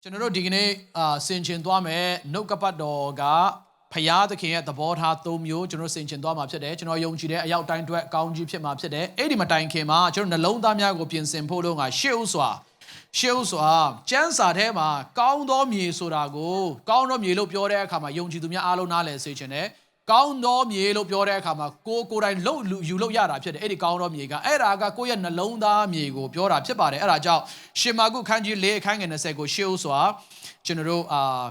ကျွန်တော်တို့ဒီကနေ့ဆင်ခြင်သွားမယ်နှုတ်ကပတ်တော်ကဖျားသခင်ရဲ့သဘောထား၃မျိုးကျွန်တော်ဆင်ခြင်သွားမှာဖြစ်တယ်ကျွန်တော်ယုံကြည်တဲ့အရောက်တိုင်းအတွက်ကောင်းကြီးဖြစ်မှာဖြစ်တယ်အဲ့ဒီမတိုင်ခင်မှာကျွန်တော်နှလုံးသားများကိုပြင်ဆင်ဖို့လို့ကရှေ့ဥစွာကျမ်းစာထဲမှာကောင်းသောမြေဆိုတာကိုကောင်းသောမြေလို့ပြောတဲ့အခါမှာယုံကြည်သူများအားလုံးနားလည်စေချင်တယ်ကောင်းသောမြေလို့ပြောတဲ့အခါမှာကိုယ်တိုင်လှုပ်ယူလို့ရတာဖြစ်တယ်အဲ့ဒီကောင်းသောမြေကအဲ့ဒါကကိုယ့်ရဲ့နှလုံးသားမြေကိုပြောတာဖြစ်ပါတယ်အဲ့ဒါကြောင့်ရှင်မာကုခန်းကြီး၄အခန်းငယ်20ကိုရှေ့ဥစွာကျွန်တော်တို့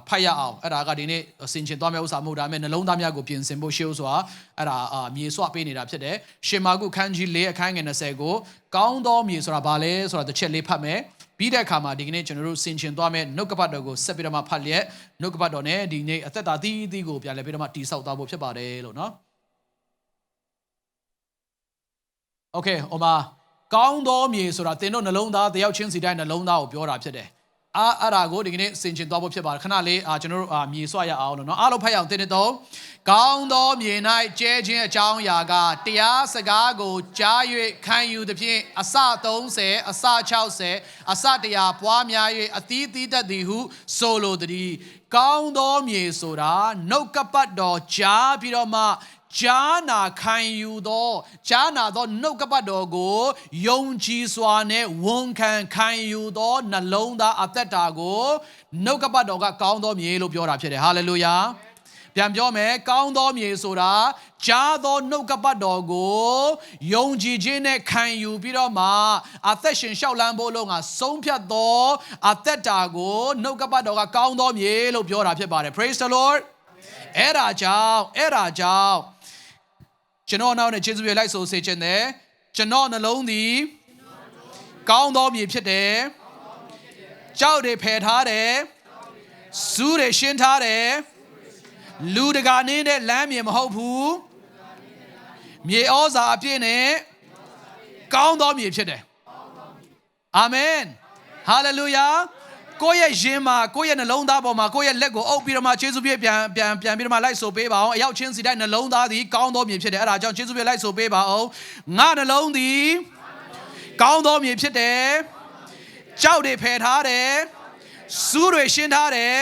ဖတ်ရအောင်အဲ့ဒါကဒီနေ့ဆင်ခြင်သွားမယ့်ဥစ္စာမဟုတ်ဒါပေမဲ့နှလုံးသားများကိုပြင်ဆင်ဖို့ရှေ့ဥစွာအဲ့ဒါမြေဆွပေးနေတာဖြစ်တယ်ရှင်မာကုခန်းကြီး၄အခန်းငယ်20ကိုကောင်းသောမြေဆိုတာဘာလဲဆိုတာတစ်ချက်လေးဖတ်မယ်ပြီးတဲ့အခါမှာဒီကနေ့ကျွန်တော်တို့ဆင်ခြင်သွားမယ့်နှုတ်ကပတ်တော်ကိုဆက်ပြီးတော့မှဖတ်လျက်နှုတ်ကပတ်တော်နဲ့ဒီနေ့အသက်တာသီးသီးကိုပြန်လဲပြီးတော့မှတိဆောက်သွားဖို့ဖြစ်ပါတယ်လို့နော်โอเคဟိုမှာကောင်းသောမြေဆိုတာသင်တို့နှလုံးသားတယောက်ချင်းစီတိုင်းနှလုံးသားကိုပြောတာဖြစ်တယ်အဲ့ဒါကိုဒီကနေ့ဆင်ခြင်သွားဖို့ဖြစ်ပါတယ်ခဏလေးကျွန်တော်တို့မြေဆွရအောင်လို့နော်အားလုံးဖတ်ရအောင်တင်းတော့ကောင်းသောမြေ၌ကျဲခြင်းအကြောင်းအရာကတရားစကားကိုကြား၍ခံယူသဖြင့်အစ30အစ60အစ100ပွားများ၍အသီးသီးတတ်သည်ဟုဆိုလိုသည်ကောင်းသောမြေဆိုတာနှုတ်ကပတ်တော်ကြားပြီးတော့မှကြားနာခံယူသောကြားနာသောနှုတ်ကပတ်တော်ကိုယုံကြည်စွာနဲ့ဝန်ခံယူသောနှလုံးသားအသက်တာကိုနှုတ်ကပတ်တော်ကကောင်းသောမြေလို့ပြောတာဖြစ်တယ်ဟာလေလုယာပြန်ပြောမယ်ကောင်းသောမြေဆိုတာကြားသောနှုတ်ကပတ်တော်ကိုယုံကြည်ခြင်းနဲ့ခံယူပြီးတော့မှအသက်ရှင်လျှောက်လန်းဖို့လို့ငါဆုံးဖြတ်သောအသက်တာကိုနှုတ်ကပတ်တော်ကကောင်းသောမြေလို့ပြောတာဖြစ်ပါတယ် Praise the Lord အဲ့ဒါကြောင့်ကျွန်တော်နောက်နဲ့ယေရှုရဲ့လိုက်ဆိုစေခြင်းနဲ့ကျွန်တော်နှလုံးသည်ကောင်းသောမြေဖြစ်တယ်ကြောက်တွေဖယ်ထားတယ်စူးတွေရှင်းထားတယ်လူတကာနေတဲ့လမ်းမြေမဟုတ်ဘူးမြေဩဇာအပြည့်နဲ့ကောင်းသောမြေဖြစ်တယ်အာမင်ဟာလေလုယာကိုယ့်ရဲ့ရင်မှာကိုယ့်ရဲ့နှလုံးသားပေါ်မှာကိုယ့်ရဲ့လက်ကိုအုပ်ပြီးတော့မှယေရှုပြည့်ပြန်ပြီးတော့မှလိုက်ဆိုပေးပါအောင်အရောက်ချင်းစီတိုင်းနှလုံးသားသည်ကောင်းသောမြေဖြစ်တယ်အဲ့ဒါကြောင့်ယေရှုပြည့်လိုက်ဆိုပေးပါအောင်ငါနှလုံးသည်ကောင်းသောမြေဖြစ်တယ်ကြောက်တွေဖယ်ထားတယ်စူးတွေရှင်းထားတယ်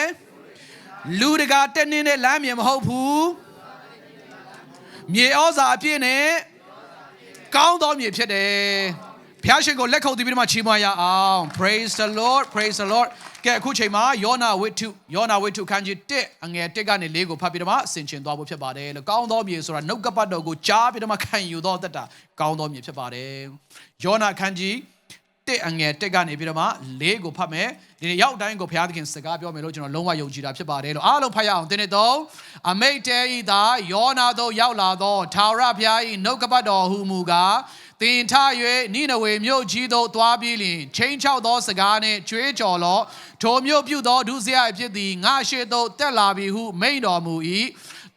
လူတကာတက်နေတဲ့လမ်းမြေမဟုတ်ဘူးမြေဩဇာအပြည့်နဲ့ကောင်းသောမြေဖြစ်တယ်ဘုရားရှင်ကိုလက်ခုပ်တီးပြီးတော့မှချီးမွမ်းရအောင် Praise the Lord ကဲအခုချိန်မှာယောနာဝိတ္ထုခန်းကြီး1အငယ်1ကနေ4ကိုဖတ်ပြီးတော့မှဆင်ခြင်သွားဖို့ဖြစ်ပါတယ်လို့ကောင်းသောမြေဆိုတာနှုတ်ကပတ်တော်ကိုကြားပြီးတော့မှခံယူသောသက်တာကောင်းသောမြေဖြစ်ပါတယ်ယောနာခန်းကြီး1အငယ်1ကနေပြီးတော့မှ4ကိုဖတ်မယ်ဒီနေ့ရောက်တိုင်းကိုဘုရားသခင်စကားပြောမယ်လို့ကျွန်တော်လုံးဝယုံကြည်တာဖြစ်ပါတယ်လို့အားလုံးဖတ်ရအောင်ဒီနေ့တော့အမိတ်တဲဤသာယောနာသို့ရောက်လာသောထာဝရဘုရား၏နှုတ်ကပတ်တော်ဟူမူကားသင်ထ၍နိနဝေမြို့ကြီးသို့သွားပြီးလျှင်ချိန်ချောက်သောစကားနှင့်ကြွေးကြော်လော့ထိုမြို့ပြုသောဒုစရိုက်အဖြစ်သည်ငါရှေ့သို့တက်လာပြီဟုမိန့်တော်မူ၏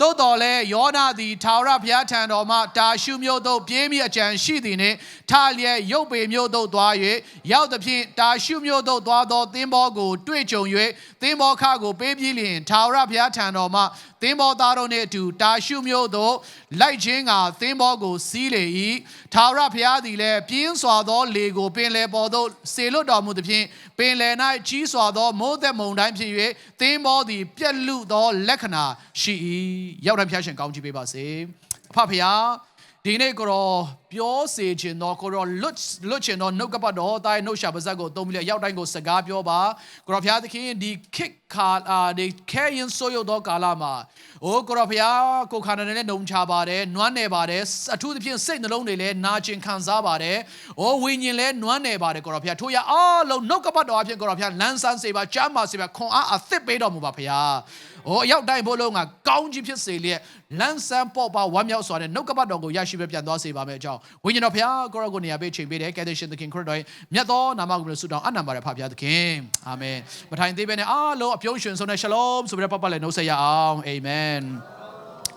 သို့တော်လည်းယောနာသည်ထာဝရဘုရားထံတော်မှတာရှုမြို့သို့ပြေးမိအကြံရှိသည်နှင့်ထလျက်ရုပ်ပေမြို့သို့သွား၍ရောက်သဖြင့်တာရှုမြို့သို့သွားသောသင်္ဘောကိုတွေ့ကြုံ၍သင်္ဘောခကိုပေးပြီးလျှင်ထာဝရဘုရားထံတော်မှသင်္ဘောသားတို့နှင့်အတူတာရှုမြို့သို့လိုက်ခြင်းကသင်္ဘောကိုစီးလေ၏ထာဝရဘုရားသည်လည်းပြင်းစွာသောလေကိုပင်လယ်ပေါ်သို့ဆေလွတ်တော်မူသဖြင့်ပင်လယ်၌ကြီးစွာသောမိုးသက်မုန်တိုင်းဖြစ်၍သင်္ဘောသည်ပြက်လူသောလက္ခဏာရှိ၏ရောက်တဲ့ဖျားရှင်ကောင်းချီးပေးပါစေအဖဖျားဒီနေ့ကိုတော့ပြောစေခြင်းတော့ကိုတော့လွတ်ခြင်းတော့နှုတ်ကပတ်တော်တိုင်းနှုတ်ရှာပါဇက်ကိုသုံးပြီးရောက်တိုင်းကိုစကားပြောပါကိုတော့ဖျားသခင်ဒီခေတ်ခါဒီခဲရင်ဆိုရတော့ကာလမှာအိုကိုတော့ဖျားကိုခါနဲ့လည်းနှုံချပါတယ်နွမ်းနယ်ပါတယ်အထူးသဖြင့်စိတ်နှလုံးတွေလည်းနာကျင်ခံစားပါတယ်အိုဝိညာဉ်လည်းနွမ်းနယ်ပါတယ်ကိုတော့ဖျားထိုရအားလုံးနှုတ်ကပတ်တော်အဖြစ်ကိုတော့ဖျားလန်းဆန်းစေပါကြမ်းပါစေပါခွန်အားအသစ်ပေးတော်မူပါဖျားအရောက်တိုင်းဘိုးလုံးကကောင်းကြီးဖြစ်စေလျက်လန်းဆန်းပေါ်ပါဝမ်းမြောက်စွာနဲ့နှုတ်ကပတ်တော်ကိုရရှိပြန်သွားစေပါမယ်အကြောင်းဝိညာဉ်တော်ဖျားကိုရောကိုနေရာပေးချိန်ပေးတယ်ကယ်တင်ရှင်သခင်ခရစ်တော်ရဲ့မြတ်သောနာမကိုလည်းဆုတောင်းအနံပါရဖဖျားသခင်အာမင်မထိုင်သေးပဲနဲ့အားလုံးအပြုံးရွှင်ဆုံးနဲ့ shalom ဆိုပြီးတော့ပတ်လည်းနှုတ်ဆက်ရအောင် amen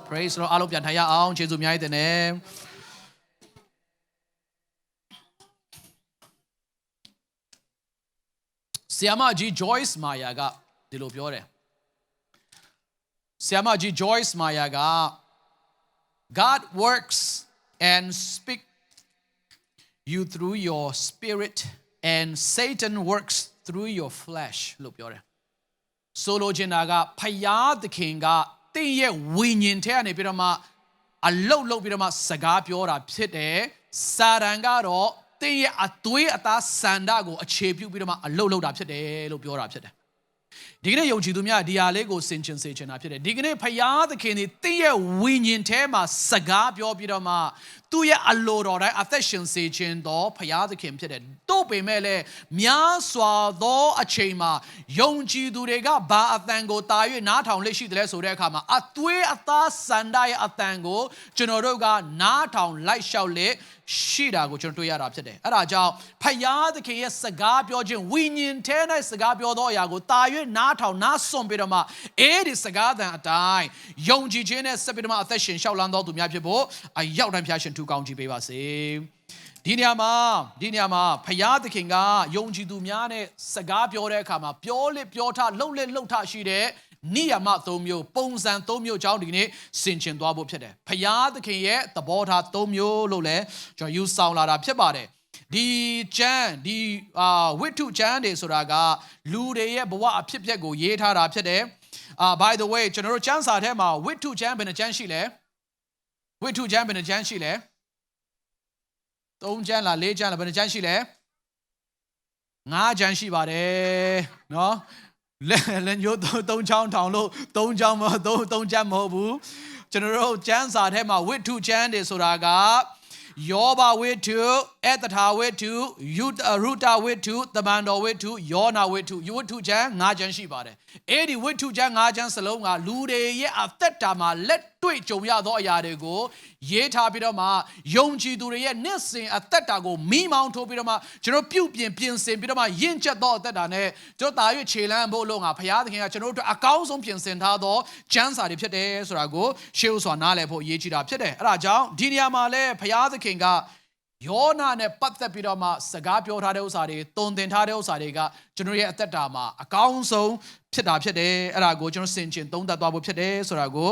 praise တော့အားလုံးပြန်ထိုင်ရအောင်ယေရှုအများကြီးတင်တယ်ဆီယမကြီး Joyce Meyer ကဒီလိုပြောတယ်ဆီယမကြီး Joyce Meyer က God works and speak you through your spirit and Satan works through your flesh လို့ပြောတယ် solo ချင်တာကဖယားသခင်ကတင့်ရဲ့ဝိညာဉ်ထဲကနေပြီးတော့မှအလုတ်လုပ်ပြီးတော့မှစကားပြောတာဖြစ်တယ်စာရန်ကတော့တင့်ရဲ့အသွေးအသားစန္ဒကိုအခြေပြုပြီးတော့မှအလုတ်လုပ်တာဖြစ်တယ်လို့ပြောတာဖြစ်တယ်ဒီကနေ့ယုံကြည်သူများဒီဟာလေးကိုဆင်ခြင်စေချင်တာဖြစ်တယ်ဒီကနေ့ဖယားသခင်ဒီတင့်ရဲ့ဝိညာဉ်ထဲမှာစကားပြောပြီးတော့မှသူ့ရဲ့အလိုတော်တိုင်းအသက်ရှင်စေခြင်းတော့ဖယားသခင်ဖြစ်တယ်တို့ပေမဲ့လည်းများစွာသောအချိန်မှာယုံကြည်သူတွေကဘာအသံကိုတာ၍နားထောင်လက်ရှိတယ်လဲဆိုတဲ့အခါမှာအသွေးအသားစန္ဒရဲ့အသံကိုကျွန်တော်တို့ကနားထောင်လိုက်လျှောက်လက်ရှိတာကိုကျွန်တော်တွေ့ရတာဖြစ်တယ်အဲ့ဒါကြောင့်ဖယားသခင်ရဲ့စကားပြောခြင်းဝိညာဉ်ထဲ၌စကားပြောသောအရာကိုတာ၍နားထောင်နားစွန့်ပြီးတော့မှအဲ့ဒီစကားသံအတိုင်းယုံကြည်ခြင်းနဲ့ဆက်ပြီးတော့မှအသက်ရှင်လျှောက်လန်းသောသူများဖြစ်ဖို့အရောက်တိုင်းဖျားရှင်ထူကောင်းကြည့်ပေးပါစေဒီနေရာမှာဖယားသခင်ကယုံကြည်သူများနဲ့စကားပြောတဲ့အခါမှာပြောလက်ပြောထလှုပ်လက်လှုပ်ထရှိတဲ့နိယာမ၃မျိုးပုံစံ၃မျိုးအကြောင်းဒီနေ့ဆင်ခြင်သွားဖို့ဖြစ်တယ်ဖယားသခင်ရဲ့သဘောထား၃မျိုးလို့လည်းကျွန်တော်ယူဆောင်လာတာဖြစ်ပါတယ်ဒီကျမ်းဒီဝိတ္ထုကျမ်းတွေဆိုတာကလူတွေရဲ့ဘဝအဖြစ်အပျက်ကိုရေးထားတာဖြစ်တယ်by the way ကျွန်တော်တို့ကျမ်းစာထဲမှာဝိတ္ထုကျမ်းဘယ်နှကျမ်းရှိလဲဝိတ္ထုကျမ်းဘယ်နှကျမ်းရှိလဲ3ကျမ်းလား4ကျမ်းလားဘယ်နှကျမ်းရှိလဲ5ကျမ်းရှိပါတယ်နော်လက်ညိုး3ချောင်းထောင်လို့3ချောင်းမဟုတ်3ကျမ်းမဟုတ်ဘူးကျွန်တော်တို့ကျမ်းစာထဲမှာဝိတ္ထုကျမ်းတွေဆိုတာကယောဘဝိတ္ထုအတ္တထာဝိတ္ထုရုတဝိတ္ထုသမန္တောဝိတ္ထုယောနာဝိတ္ထုဝိတ္ထုကျမ်း5ကျမ်းရှိပါတယ်အဲ့ဒီဝိတ္ထုကျမ်း5ကျမ်းစလုံးကလူတွေရဲ့အသက်တာမှာလက်တွေ့ကြုံရသောအရာတွေကိုရေးထားပြီးတော့မှယုံကြည်သူတွေရဲ့နှစ်စဉ်အသက်တာကိုမိမောင်းထိုးပြီးတော့မှကျွန်တော်ပြုပြင်ပြင်ဆင်ပြီးတော့မှယဉ်ကျက်သောအသက်တာနဲ့ကျွန်တော်တာရွေးခြေလမ်းဖို့လို့ငါဘုရားသခင်ကကျွန်တော်တို့အကောင်းဆုံးပြင်ဆင်ထားသောကျမ်းစာတွေဖြစ်တယ်ဆိုတာကိုရှေးဥစွာနားလည်ဖို့အရေးကြီးတာဖြစ်တယ်အဲ့ဒါကြောင့်ဒီနေရာမှာလဲဘုရားသခင်ကယောနာနဲ့ပတ်သက်ပြီးတော့မှစကားပြောထားတဲ့ဥစ္စာတွေတုံသင်ထားတဲ့ဥစ္စာတွေကကျွန်တော်ရဲ့အသက်တာမှာအကောင်းဆုံးဖြစ်တာဖြစ်တယ်အဲ့ဒါကိုကျွန်တော်ဆင်ခြင်သုံးသပ်သွားဖို့ဖြစ်တယ်ဆိုတာကို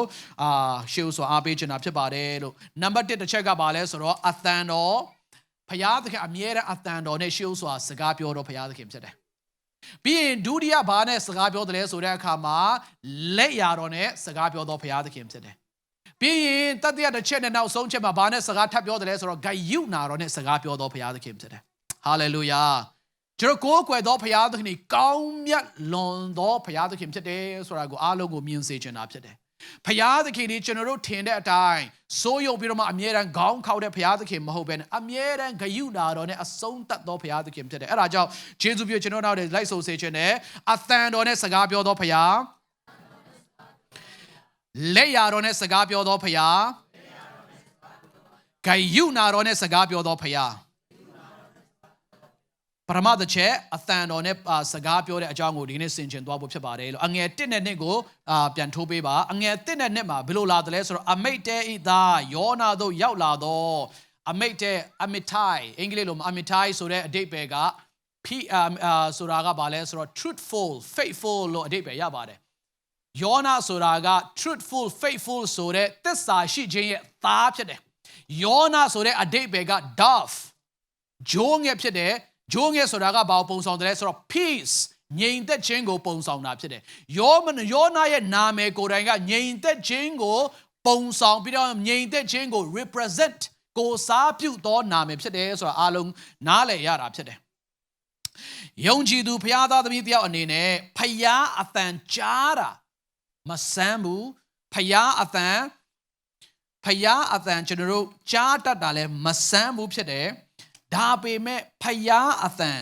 ရှေးဥစွာအားပေးချင်တာဖြစ်ပါတယ်လို့နံပါတ်1တစ်ချက်ကပါလဲဆိုတော့အသံတော်ဘုရားသခင်အမြဲတမ်းအသံတော်နဲ့ရှေးဥစွာစကားပြောတော့ဘုရားသခင်ဖြစ်တယ်ပြီးရင်ဒုတိယဘာနဲ့စကားပြောတယ်လဲဆိုတဲ့အခါမှာလက်ရတော်နဲ့စကားပြောတော့ဘုရားသခင်ဖြစ်တယ်ပြီးရင်တတိယတစ်ချက်နဲ့နောက်ဆုံးချက်မှာဘာနဲ့စကားထပ်ပြောတယ်လဲဆိုတော့ဂယုနာတော်နဲ့စကားပြောတော့ဘုရားသခင်ဖြစ်တယ်ဟာလေလုယာကျွန်တော်ကိုယ်ကွယ်သောဘုရားသခင်ကြီးကောင်းမြတ်လွန်သောဘုရားသခင်ဖြစ်တယ်ဆိုတာကိုအားလုံးကိုမြင်စေချင်တာဖြစ်တယ်ဘုရားသခင်ကြီးကျွန်တော်တို့ထင်တဲ့အတိုင်းစိုးရုံပြီးတော့မှအမြဲတမ်းခေါင်းခေါက်တဲ့ဘုရားသခင်မဟုတ်ဘဲနဲ့အမြဲတမ်းဂယုနာတော်နဲ့အဆုံးသတ်သောဘုရားသခင်ဖြစ်တယ်အဲ့ဒါကြောင့်ယေရှုပြကျွန်တော်တို့လိုက်ဆိုစေချင်တယ်အသံတော်နဲ့စကားပြောသောဘုရားလက်ရတော်နဲ့စကားပြောသောဖယားဂယုနာတော်နဲ့စကားပြောသောဖယားပရမတ်ချက်အသံတော်နဲ့စကားပြောတဲ့အကြောင်းကိုဒီနေ့ဆင်ခြင်သွားဖို့ဖြစ်ပါတယ်လို့အငယ်1နဲ့2ကိုပြန်ထိုးပေးပါအငယ်1နဲ့2မှာဘယ်လိုလာတယ်လဲဆိုတော့အမိတ်တဲဤသားယောနာတို့ရောက်လာတော့အမိတ်တဲအမိထိုင်အင်္ဂလိပ်လိုအမိထိုင်ဆိုတဲ့အဓိပ္ပာယ်ကဆိုတာကဘာလဲဆိုတော့ truthful faithful လို့အဓိပ္ပာယ်ရပါတယ်ယောနာဆိုတာက truthful faithful ဆိုတဲ့သစ္စာရှိခြင်းရဲ့သားဖြစ်တယ်ယောနာဆိုတဲ့အဓိပ္ပာယ်က dove ဂျိုးငယ်ဖြစ်တယ်ဂျိုးငယ်ဆိုတာကဘာပုံဆောင်တယ်လဲဆိုတော့ peace ငြိမ်သက်ခြင်းကိုပုံဆောင်တာဖြစ်တယ်ယောနာရဲ့နာမည်ကိုယ်တိုင်ကငြိမ်သက်ခြင်းကိုပုံဆောင်ပြီးတော့ငြိမ်သက်ခြင်းကို represent ကိုစားပြုသောနာမည်ဖြစ်တယ်ဆိုတာအားလုံးနားလည်ရတာဖြစ်တယ်ယုံကြည်သူဖခင်သားသမီးတယောက်အနေနဲ့ဖခင်အသံကြားတာမဆန်းဘူးဖယားအသံကျွန်တော်တို့ကြားတတ်တာလဲမဆန်းဘူးဖြစ်တယ်ဒါပေမဲ့ဖယားအသံ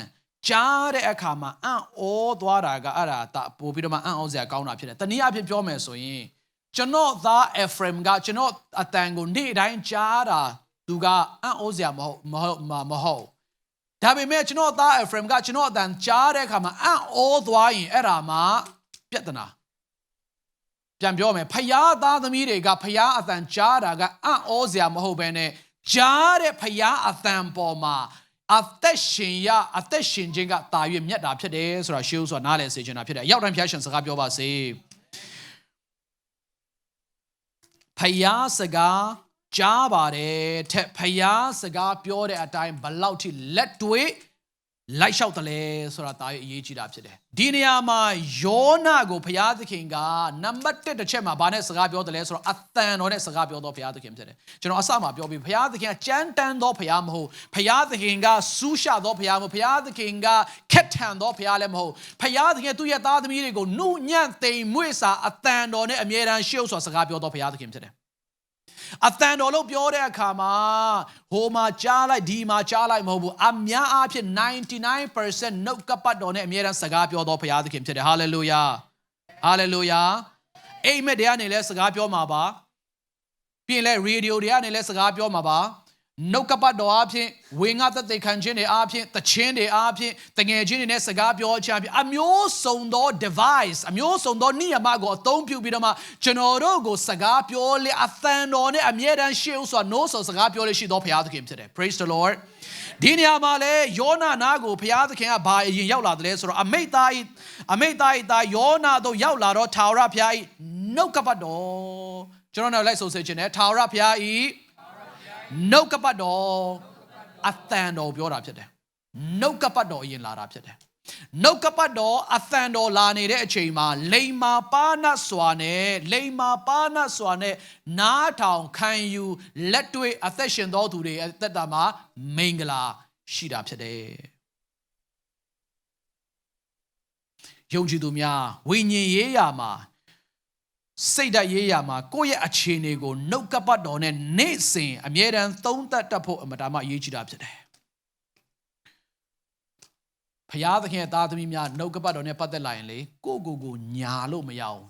ကြားတဲ့အခါမှာအံ့ဩသွားတာကအဲ့ဒါပို့ပြီးတော့မှအံ့ဩစရာကောင်းတာဖြစ်တယ်တနည်းအားဖြင့်ပြောမယ်ဆိုရင်ကျွန်တော်သားအဖရမ်ကကျွန်တော်အသံကိုနေ့တိုင်းကြားတာသူကအံ့ဩစရာမဟုတ်ဒါပေမဲ့ကျွန်တော်သားအဖရမ်ကကျွန်တော်အသံကြားတဲ့အခါမှာအံ့ဩသွားရင်အဲ့ဒါမှပြဿနာပြန်ပြောမယ်ဖယားသားသမီးတွေကဖယားအသံကြားတာကအံ့ဩစရာမဟုတ်ဘဲနဲ့ကြားတဲ့ဖယားအသံပေါ်မှာအသက်ရှင်ခြင်းကတာ၍မြတ်တာဖြစ်တယ်ဆိုတာရှေးဥစွာနားလည်စေချင်တာဖြစ်တယ်အရောက်တိုင်းဖျားရှင်စကားပြောပါစေဖယားစကားကြားပါတယ်တဲ့ဖယားစကားပြောတဲ့အတိုင်းဘလောက်ထိလက်တွေ့ လိုက်လျှောက်တယ်လေဆိုတာဒါအရေးကြီးတာဖြစ်တယ်ဒီနေရာမှာယောနာကိုဘုရားသခင်ကနံပါတ်1တစ်ချက်မှာဘာနဲ့စကားပြောတယ်လဲဆိုတော့အသံတော်နဲ့စကားပြောတော့ဘုရားသခင်ဖြစ်တယ်ကျွန်တော်အစမှာပြောပြီးဘုရားသခင်ကကြမ်းတမ်းသောဘုရားမဟုတ်ဘုရားသခင်ကဆူးရှသောဘုရားမဟုတ်ဘုရားသခင်ကခက်ထန်သောဘုရားလည်းမဟုတ်ဘုရားသခင်သူ့ရဲ့သားသမီးတွေကိုနှုတ်ညံ့သိမ်မွေ့စာအသံတော်နဲ့အမြဲတမ်းရှေ့ဆိုစကားပြောတော့ဘုရားသခင်ဖြစ်တယ်အသံတော်လို့ပြောတဲ့အခါမှာဟိုမှာကြားလိုက်ဒီမှာကြားလိုက်မဟုတ်ဘူးအများအားဖြင့် 99% နှုတ်ကပတ်တော်နဲ့အမြဲတမ်းစကားပြောတော်ဘုရားသခင်ဖြစ်တယ်ဟာလေလုယာဟာလေလုယာအိမ်မက်တွေကနေလည်းစကားပြောမှာပါပြင်လဲရေဒီယိုတွေကနေလည်းစကားပြောမှာပါနှုတ်ကပတ်တော်အားဖြင့်ဝေငါသက်သေခံခြင်းတွေအားဖြင့်တခြင်းတွေအားဖြင့်တငယ်ချင်းတွေနဲ့စကားပြောခြင်းအဖြစ်အမျိုးစုံသော device အမျိုးစုံသောနိယမကိုအသုံးပြုပြီးတော့မှကျွန်တော်တို့ကိုစကားပြောလေအသံတော်နဲ့အမြဲတမ်းရှေ့ဥစွာနိုးဆော်စကားပြောလေရှိသောဘုရားသခင်ဖြစ်တယ် Praise the Lord ဒီနေရာမှာလေယောနာနာကိုဘုရားသခင်ကဘာအရင်ရောက်လာတယ်လဲဆိုတော့အမိတ်သားယောနာတို့ရောက်လာတော့ထာဝရဘုရား၏နှုတ်ကပတ်တော်ကျွန်တော်တို့လိုက်ဆိုစေခြင်းနဲ့ထာဝရဘုရား၏နှုတ်ကပတ်တော်အသံတော်ပြောတာဖြစ်တယ်နှုတ်ကပတ်တော်အရင်လာတာဖြစ်တယ်နှုတ်ကပတ်တော်အသံတော်လာနေတဲ့အချိန်မှာလိမ္မာပါနတ်စွာနဲ့နားထောင်ခံယူလက်တွေ့အသက်ရှင်တော်သူတွေအသက်တာမှာမင်္ဂလာရှိတာဖြစ်တယ်ယုံကြည်သူများဝိညာဉ်ရေးရာမှာစိတ်ဓာတ်ရေးရာမှာကိုယ့်ရဲ့အခြေအနေကိုနှုတ်ကပတ်တော်နဲ့နေ့စဉ်အမြဲတမ်းသုံးသပ်တတ်ဖို့အမှန်တမ်းအရေးကြီးတာဖြစ်တယ်ဘုရားသခင်ရဲ့သားသမီးများနှုတ်ကပတ်တော်နဲ့ပတ်သက်လာရင်လေကိုညာလို့မရအောင်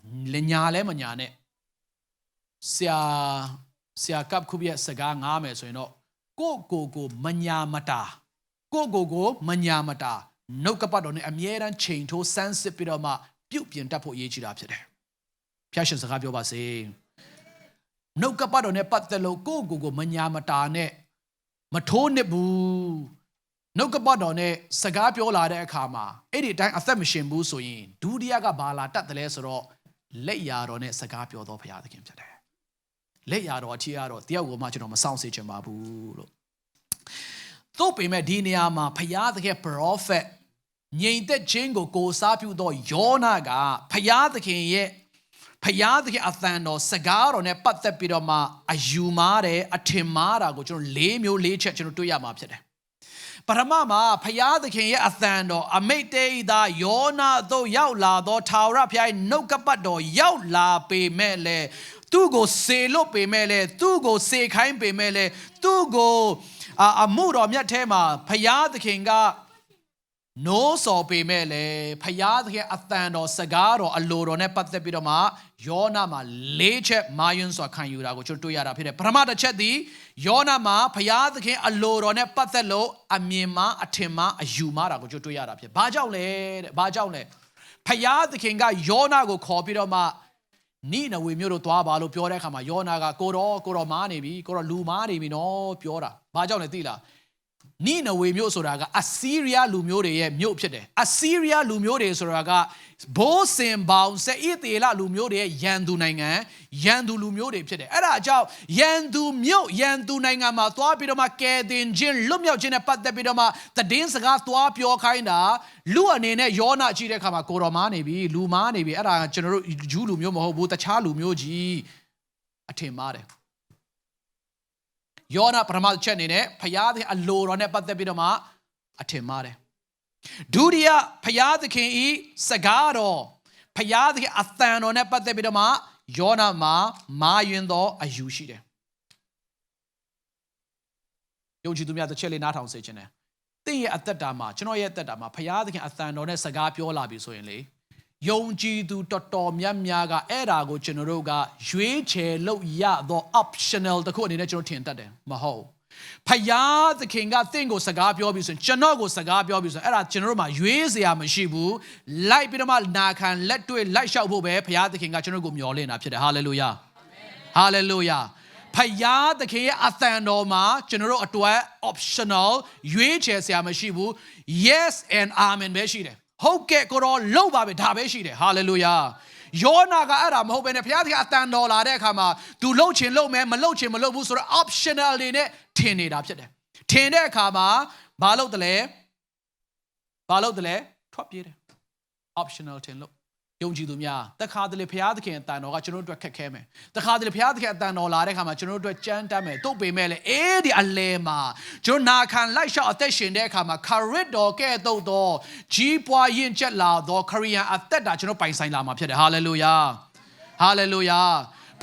ညာလဲမညာနဲ့ဆရာကပ်ခုပြည့်စကားငားမယ်ဆိုရင်တော့ကိုမညာမတာကိုမညာမတာနှုတ်ကပတ်တော်နဲ့အမြဲတမ်းချိန်ထိုးစမ်းစစ်ပြီးတော့မှပြုတ်ပြင်တတ်ဖို့အရေးကြီးတာဖြစ်တယ်ဖျက်ရှင်စကားပြောပါစေနှုတ်ကပတ်တော်နဲ့ပတ်သက်လို့ကိုမညာမတာနဲ့မထိုးနစ်ဘူးနှုတ်ကပတ်တော်နဲ့စကားပြောလာတဲ့အခါမှာအဲ့ဒီအတိုင်းအသက်မရှင်ဘူးဆိုရင်ဒုတိယကဘာလာတတ်တယ်လဲဆိုတော့လက်ရာတော်နဲ့စကားပြောတော်ဘုရားသခင်ဖြစ်တယ်လက်ရာတော်အထီးကတော့တယောက်ကိုမှကျွန်တော်မဆောင်စေချင်ပါဘူးလို့သို့ပေမဲ့ဒီနေရာမှာဘုရားသခင် prophet ငြိမ်သက်ခြင်းကိုစားပြုသောယောနာကဘုရားသခင်ရဲ့အသံတော်စကားတော်နဲ့ပတ်သက်ပြီးတော့မှအယူမားတယ်အထင်မှားတာကိုကျွန်တော်၄ချက်ကျွန်တော်တွေ့ရမှာဖြစ်တယ်ပထမမှာဘုရားသခင်ရဲ့အသံတော်အမိတ်တေးသာယောနာတို့ရောက်လာသောထာဝရဘုရားနှုတ်ကပတ်တော်ရောက်လာပေမဲ့လေသူ့ကိုစေလွတ်ပေမဲ့လေသူ့ကိုစေခိုင်းပေမဲ့လေသူ့ကိုအမှုတော်မြတ်ထဲမှာဘုရားသခင်ကနိုးစော်ပေမဲ့လေဖယားသခင်အသံတော်စကားတော်အလိုတော်နဲ့ပတ်သက်ပြီးတော့မှယောနာမှာ၄ချက်မာယွန်းစွာခံယူတာကိုကျွန်တော်တွေ့ရတာဖြစ်တယ်ပထမတစ်ချက်သည်ယောနာမှာဖယားသခင်အလိုတော်နဲ့ပတ်သက်လို့အမြင်မှာအထင်မှာအယူမှာတာကိုကျွန်တော်တွေ့ရတာဖြစ်ဘာကြောင့်လဲဖယားသခင်ကယောနာကိုခေါ်ပြီးတော့မှနိနဝေမြို့တို့သွားပါလို့ပြောတဲ့အခါမှာယောနာကကိုတော်မားနေပြီကိုတော်လူမားနေပြီနော်ပြောတာဘာကြောင့်လဲသိလားနိနဝေမြို့ဆိုတာကအဆီးရီးယားလူမျိုးတွေရဲ့မြို့ဖြစ်တယ်အဆီးရီးယားလူမျိုးတွေဆိုတာကဘိုးစင်ပေါင်းစေဣသေလလူမျိုးတွေရဲ့ရန်သူနိုင်ငံရန်သူလူမျိုးတွေဖြစ်တယ်အဲ့ဒါအကြောင်းရန်သူမြို့ရန်သူနိုင်ငံမှာသွားပြီးတော့မှကယ်တင်ခြင်းလွတ်မြောက်ခြင်းနဲ့ပတ်သက်ပြီးတော့မှတည်င်းစကားသွားပြောခိုင်းတာလူအနေနဲ့ယောနာကြည့်တဲ့အခါမှာကိုတော်မားနေပြီလူမားနေပြီအဲ့ဒါကျွန်တော်တို့ဂျူးလူမျိုးမဟုတ်ဘူးတခြားလူမျိုးကြီးအထင်မှားတယ်ယောနာပထမချက်အနေနဲ့ဖယားသခင်အလိုတော်နဲ့ပတ်သက်ပြီးတော့မှအထင်မှားတယ်ဒုတိယဖယားသခင်ဤစကားတော်ဖယားသခင်အသံတော်နဲ့ပတ်သက်ပြီးတော့မှယောနာမှာမာယွန်းသောအယူရှိတယ်ယုံကြည်သူများတစ်ချက်လေးနားထောင်စေချင်တယ်သင်ရဲ့အသက်တာမှာကျွန်တော်ရဲ့အသက်တာမှာဖယားသခင်အသံတော်နဲ့စကားပြောလာပြီဆိုရင်လေယုံကြည်သူတော်များများကအဲ့ဒါကိုကျွန်တော်တို့ကရွေးချယ်လို့ရသော optional တခုအနေနဲ့ကျွန်တော်ထင်တတ်တယ်မဟုတ်ဖယားသခင်ကသင်ကိုစကားပြောပြီးဆိုရင်ကျွန်တော်ကိုစကားပြောပြီးဆိုရင်အဲ့ဒါကျွန်တော်တို့မှာရွေးစရာမရှိဘူးလိုက်ပြီးတော့မှနာခံလက်တွေ့လိုက်လျှောက်ဖို့ပဲဖယားသခင်ကကျွန်တော်ကိုမျှော်လင့်တာဖြစ်တယ်ဟာလေလုယာဟာလေလုယာဖယားသခင်ရဲ့အသံတော်မှာကျွန်တော်တို့အတွက် optional ရွေးချယ်စရာမရှိဘူး yes and amen ပဲရှိတယ်ဟုတ်ကဲ့ကိုတော့လုံပါပဲဒါပဲရှိတယ်ဟာလေလုယာယောနာကအဲ့ဒါမဟုတ်ဘဲနဲ့ဘုရားသခင်အတန်တော်လာတဲ့အခါမှာ तू လှုပ်ချင်လှုပ်မယ်မလှုပ်ချင်မလှုပ်ဘူးဆိုတော့ optional တွေနဲ့ထင်နေတာဖြစ်တယ်ထင်တဲ့အခါမှာဘာလုပ်တယ်လဲ ဘာလို့တလဲထွက်ပြေးတယ် optional တင်လို့ယုံကြည်သူများတခါတလေဖျားသခင်အတန်တော်ကကျွန်တော်တို့အတွက်ခက်ခဲမယ်တခါတလေဖျားသခင်အတန်တော်လာတဲ့ခါမှာကျွန်တော်တို့အတွက်ကြမ်းတမ်းမယ်တို့ပေမဲ့လေဒီအလဲမှာကျွန်တော်နာခံလိုက်လျှောက်အသက်ရှင်တဲ့အခါမှာခရစ်တော်ကဲ့သို့သောကြီးပွားရင်ကျက်လာသောခရိယန်အသက်တာကျွန်တော်ပိုင်ဆိုင်လာမှာဖြစ်တယ်ဟာလေလုယာဟာလေလုယာ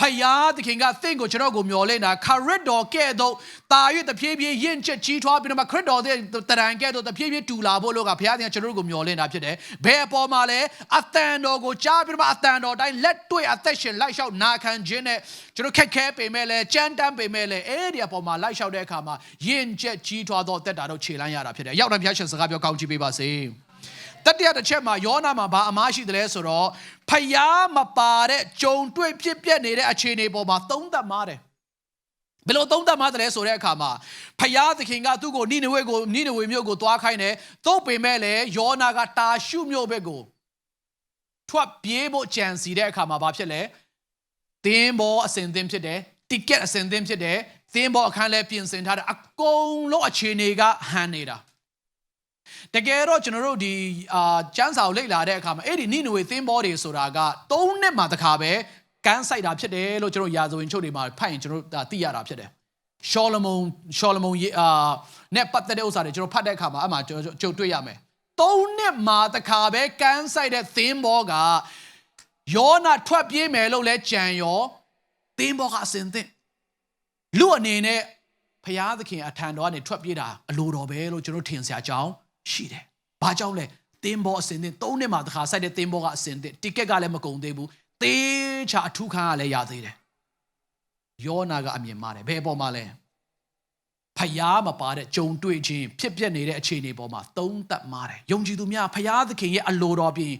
ဖယားသခင်ကသင်ကိုကျွန်တော်ကိုမျှော်လင့်တာခရစ်တော်ကဲ့သို့တာ၍တဖြည်းဖြည်းရင့်ချက်ကြီးထွားပြီးတော့မှခရစ်တော်တဲ့တရံကဲ့သို့တဖြည်းဖြည်းတူလာဖို့လို့ကဖယားသခင်ကျွန်တော်ကိုမျှော်လင့်တာဖြစ်တယ်ဘယ်အပေါ်မှာလဲအတန်တော်ကိုကြားပြီးတော့မှအတန်တော်တိုင်းလက်တွေ့အသက်ရှင်လိုက်လျှောက်နာခံခြင်းနဲ့ကျွန်တော်ခက်ခဲပေမဲ့လဲကြမ်းတမ်းပေမဲ့လဲဒီအပေါ်မှာလိုက်လျှောက်တဲ့အခါမှာရင့်ချက်ကြီးထွားသောအသက်တာတို့ခြေလမ်းရတာဖြစ်တယ်ရောက်တဲ့ဖယားရှင်စကားပြောကောင်းချီးပေးပါစေတတိယတစ်ချက်မှာယောနာမှာဘာအမရှိတယ်လဲဆိုတော့ဖယားမပါတဲ့ဂျုံတွေ့ဖြစ်ပျက်နေတဲ့အခြေအနေပေါ်မှာသုံးသပ်မှာတယ်ဘယ်လိုသုံးသပ်မှာတယ်လဲဆိုတဲ့အခါမှာဖယားသခင်ကသူ့ကိုနိနဝေမြို့ကိုသွားခိုင်းတယ်သို့ပေမဲ့လည်းယောနာကတာရှုမြို့ဘက်ကိုထွက်ပြေးဖို့ကြံစီတဲ့အခါမှာဘာဖြစ်လဲသင်းဘောအစင်သင်းဖြစ်တယ်တိကက်အစင်သင်းဖြစ်တယ်သင်းဘောအခန်းလဲပြင်ဆင်ထားတယ်အကုန်လုံးအခြေအနေကဟန်နေတာတကယ်တော့ကျွန်တော်တို့ဒီကျမ်းစာကိုလေ့လာတဲ့အခါမှာအဲ့ဒီနိနဝေသင်းဘောတွေဆိုတာက3နှစ်မှတစ်ခါပဲကမ်းဆိုင်တာဖြစ်တယ်လို့ကျွန်တော်ရာဇဝင်ချုပ်တွေမှာဖတ်ရင်ကျွန်တော်သိရတာဖြစ်တယ်ရှောလမုန်နဲ့ပတ်သက်တဲ့ဥစ္စာတွေကျွန်တော်ဖတ်တဲ့အခါမှာအမှကြုံတွေ့ရမယ်3နှစ်မှတစ်ခါပဲကမ်းဆိုင်တဲ့သင်းဘောကယောနာထွက်ပြေးမယ်လို့လဲကြံရောသင်းဘောကအစင်သင့်လူအနေနဲ့ဖျားသခင်အထံတော်ကနေထွက်ပြေးတာအလိုတော်ပဲလို့ကျွန်တော်ထင်စရာအကြောင်းရှိတယ်။ဘာကြောင့်လဲသင်းဘောအစင်သင့်3နှစ်မှတစ်ခါစိုက်တဲ့သင်းဘောကအစင်သင့်တိကက်ကလည်းမကုန်သေးဘူး။သေချာအထူးခံကလည်းရသေးတယ်။ယောနာကအမြင်မှားတယ်။ဘယ်ပေါ်မှာလဲ။ဖျားမပါတဲ့ကြုံတွေ့ခြင်းဖြစ်ပျက်နေတဲ့အခြေအနေပေါ်မှာသုံးသပ်မှားတယ်။ယုံကြည်သူများဖျားသခင်ရဲ့အလိုတော်ပြင်